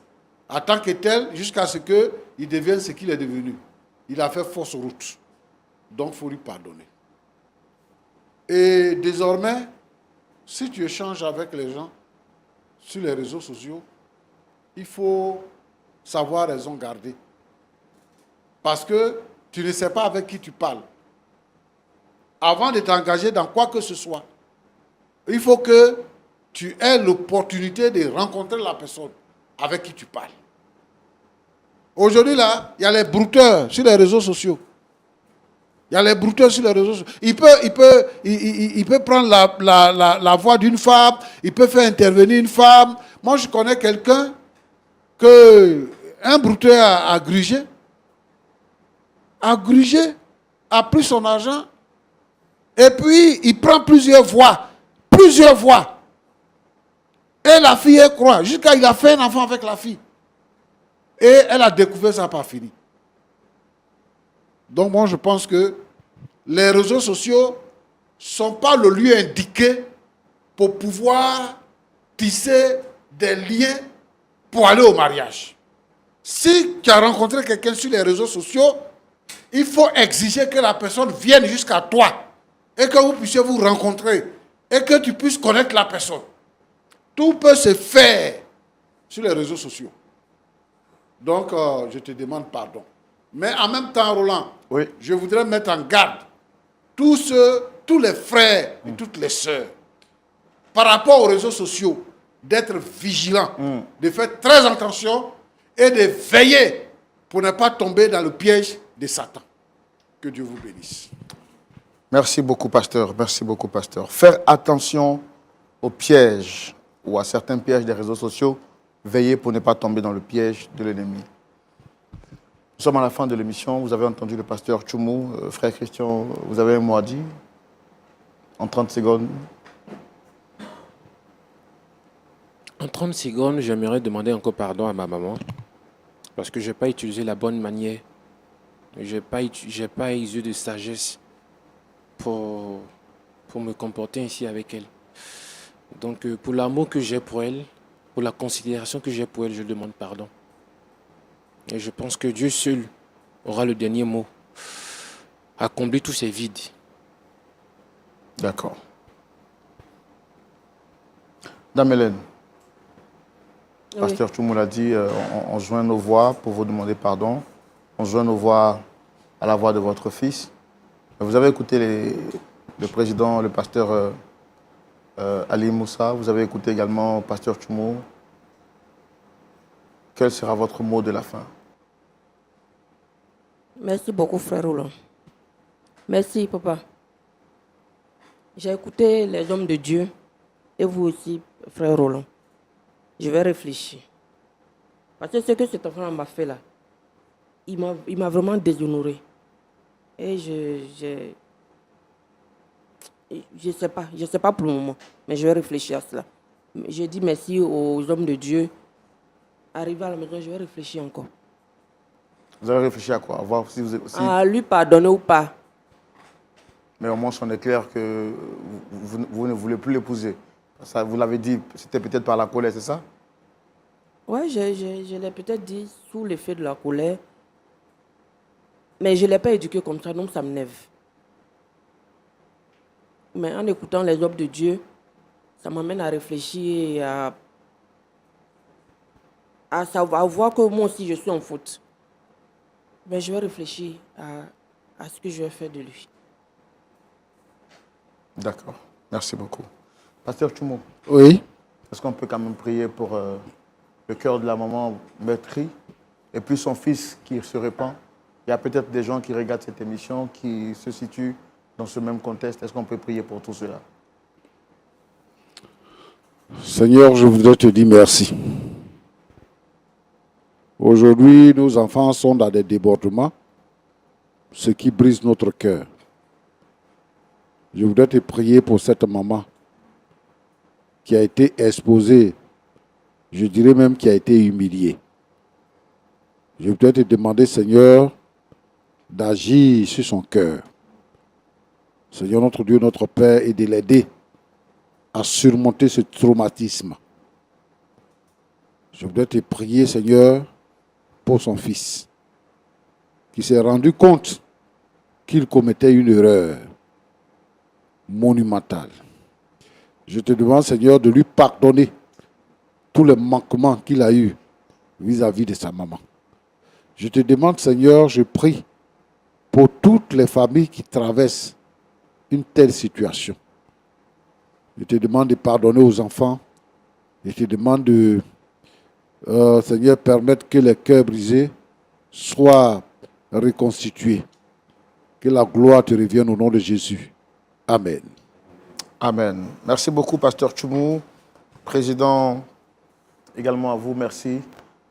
en tant que tel jusqu'à ce qu'il devienne ce qu'il est devenu. Il a fait fausse route. Donc, il faut lui pardonner. Et désormais, si tu échanges avec les gens sur les réseaux sociaux, il faut savoir raison garder. Parce que tu ne sais pas avec qui tu parles. Avant de t'engager dans quoi que ce soit, il faut que tu aies l'opportunité de rencontrer la personne avec qui tu parles. Aujourd'hui, là, il y a les brouteurs sur les réseaux sociaux. Il y a les brouteurs sur les réseaux sociaux. Il peut prendre la voix d'une femme, il peut faire intervenir une femme. Moi, je connais quelqu'un un brouteur a grugé, a pris son argent, et puis il prend plusieurs voix. Et la fille, elle croit, jusqu'à il a fait un enfant avec la fille. Et elle a découvert ça pas fini. Donc moi, je pense que les réseaux sociaux ne sont pas le lieu indiqué pour pouvoir tisser des liens pour aller au mariage. Si tu as rencontré quelqu'un sur les réseaux sociaux, il faut exiger que la personne vienne jusqu'à toi et que vous puissiez vous rencontrer et que tu puisses connaître la personne. Tout peut se faire sur les réseaux sociaux. Donc, je te demande pardon. Mais en même temps, Roland, Oui. je voudrais mettre en garde tous les frères et toutes les sœurs par rapport aux réseaux sociaux, d'être vigilants, de faire très attention et de veiller pour ne pas tomber dans le piège de Satan. Que Dieu vous bénisse. Merci beaucoup, pasteur. Merci beaucoup, pasteur. Faire attention aux pièges ou à certains pièges des réseaux sociaux. Veillez pour ne pas tomber dans le piège de l'ennemi. Nous sommes à la fin de l'émission. Vous avez entendu le pasteur Tchoumou. Frère Christian, vous avez un mot à dire en 30 secondes. En 30 secondes, j'aimerais demander encore pardon à ma maman parce que je n'ai pas utilisé la bonne manière. Je n'ai pas usé de sagesse pour me comporter ainsi avec elle. Donc, pour l'amour que j'ai pour elle, pour la considération que j'ai pour elle, je demande pardon. Et je pense que Dieu seul aura le dernier mot à combler tous ces vides. D'accord. Dame Hélène, Oui. pasteur Tchoumou l'a dit, on joint nos voix pour vous demander pardon. On joint nos voix à la voix de votre fils. Vous avez écouté le président, le pasteur Ali Moussa. Vous avez écouté également pasteur Tchoumou. Quel sera votre mot de la fin? Merci beaucoup, frère Roland. Merci, papa. J'ai écouté les hommes de Dieu et vous aussi, frère Roland. Je vais réfléchir. Parce que ce que cet enfant m'a fait là, il m'a vraiment déshonoré. Et je sais pas pour le moment, mais je vais réfléchir à cela. Je dis merci aux hommes de Dieu. Arrivé à la maison, je vais réfléchir encore. Vous avez réfléchi à quoi? À voir si vous, À lui pardonner ou pas. Mais au moins, on est clair que vous ne voulez plus l'épouser. Ça, vous l'avez dit, c'était peut-être par la colère, c'est ça? Oui, je l'ai peut-être dit sous l'effet de la colère. Mais je ne l'ai pas éduqué comme ça, donc ça m'énerve. Mais en écoutant les hommes de Dieu, ça m'amène à réfléchir et à savoir voir que moi aussi je suis en faute. Mais je vais réfléchir à ce que je vais faire de lui. D'accord. Merci beaucoup. Pasteur Tchoumou, Oui. est-ce qu'on peut quand même prier pour le cœur de la maman meurtrie et puis son fils qui se répand? Il y a peut-être des gens qui regardent cette émission qui se situent dans ce même contexte. Est-ce qu'on peut prier pour tout cela? Seigneur, je voudrais te dire merci. Aujourd'hui, nos enfants sont dans des débordements, ce qui brise notre cœur. Je voudrais te prier pour cette maman qui a été exposée, je dirais même qui a été humiliée. Je voudrais te demander, Seigneur, d'agir sur son cœur. Seigneur, notre Dieu, notre Père, et de l'aider à surmonter ce traumatisme. Je voudrais te prier, Seigneur, pour son fils, qui s'est rendu compte qu'il commettait une erreur monumentale. Je te demande, Seigneur, de lui pardonner tous les manquements qu'il a eus vis-à-vis de sa maman. Je te demande, Seigneur, je prie pour toutes les familles qui traversent une telle situation. Je te demande de pardonner aux enfants. Je te demande de, Seigneur, permettre que les cœurs brisés soient reconstitués. Que la gloire te revienne au nom de Jésus. Amen. Amen. Merci beaucoup, Pasteur Tchoumou. Président, également à vous, merci.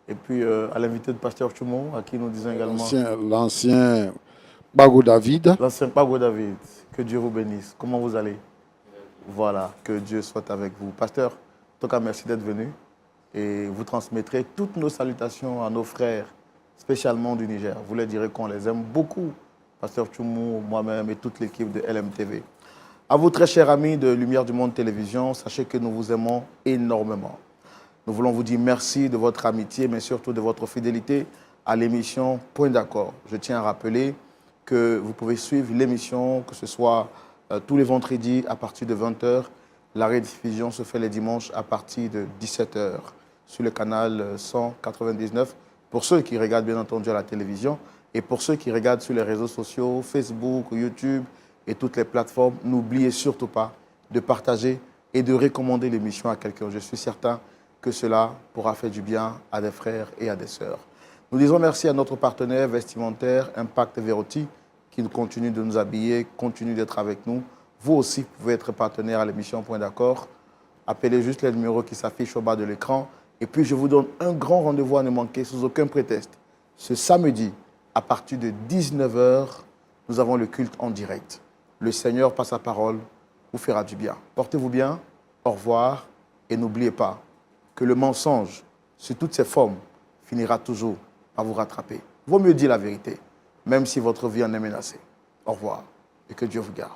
Et puis à l'invité de Pasteur Tchoumou, à qui nous disons également... L'ancien Bago David. L'ancien Pago David. Que Dieu vous bénisse. Comment vous allez? Voilà, que Dieu soit avec vous. Pasteur, en tout cas, merci d'être venu. Et vous transmettrez toutes nos salutations à nos frères, spécialement du Niger. Vous leur direz qu'on les aime beaucoup. Pasteur Tchoumou, moi-même et toute l'équipe de LMTV. À vous, très chers amis de Lumière du Monde Télévision, sachez que nous vous aimons énormément. Nous voulons vous dire merci de votre amitié, mais surtout de votre fidélité à l'émission Point d'accord. Je tiens à rappeler que vous pouvez suivre l'émission, que ce soit tous les vendredis à partir de 20h. La rediffusion se fait les dimanches à partir de 17h sur le canal 199. Pour ceux qui regardent bien entendu à la télévision et pour ceux qui regardent sur les réseaux sociaux, Facebook, YouTube et toutes les plateformes, n'oubliez surtout pas de partager et de recommander l'émission à quelqu'un. Je suis certain que cela pourra faire du bien à des frères et à des sœurs. Nous disons merci à notre partenaire vestimentaire Impact Veroti qui continue de nous habiller, continue d'être avec nous. Vous aussi pouvez être partenaire à l'émission Point d'accord. Appelez juste les numéros qui s'affichent au bas de l'écran. Et puis je vous donne un grand rendez-vous à ne manquer sous aucun prétexte. Ce samedi, à partir de 19h, nous avons le culte en direct. Le Seigneur, par sa parole, vous fera du bien. Portez-vous bien, au revoir, et n'oubliez pas que le mensonge, sous toutes ses formes, finira toujours par vous rattraper. Vaut mieux dire la vérité, même si votre vie en est menacée. Au revoir, et que Dieu vous garde.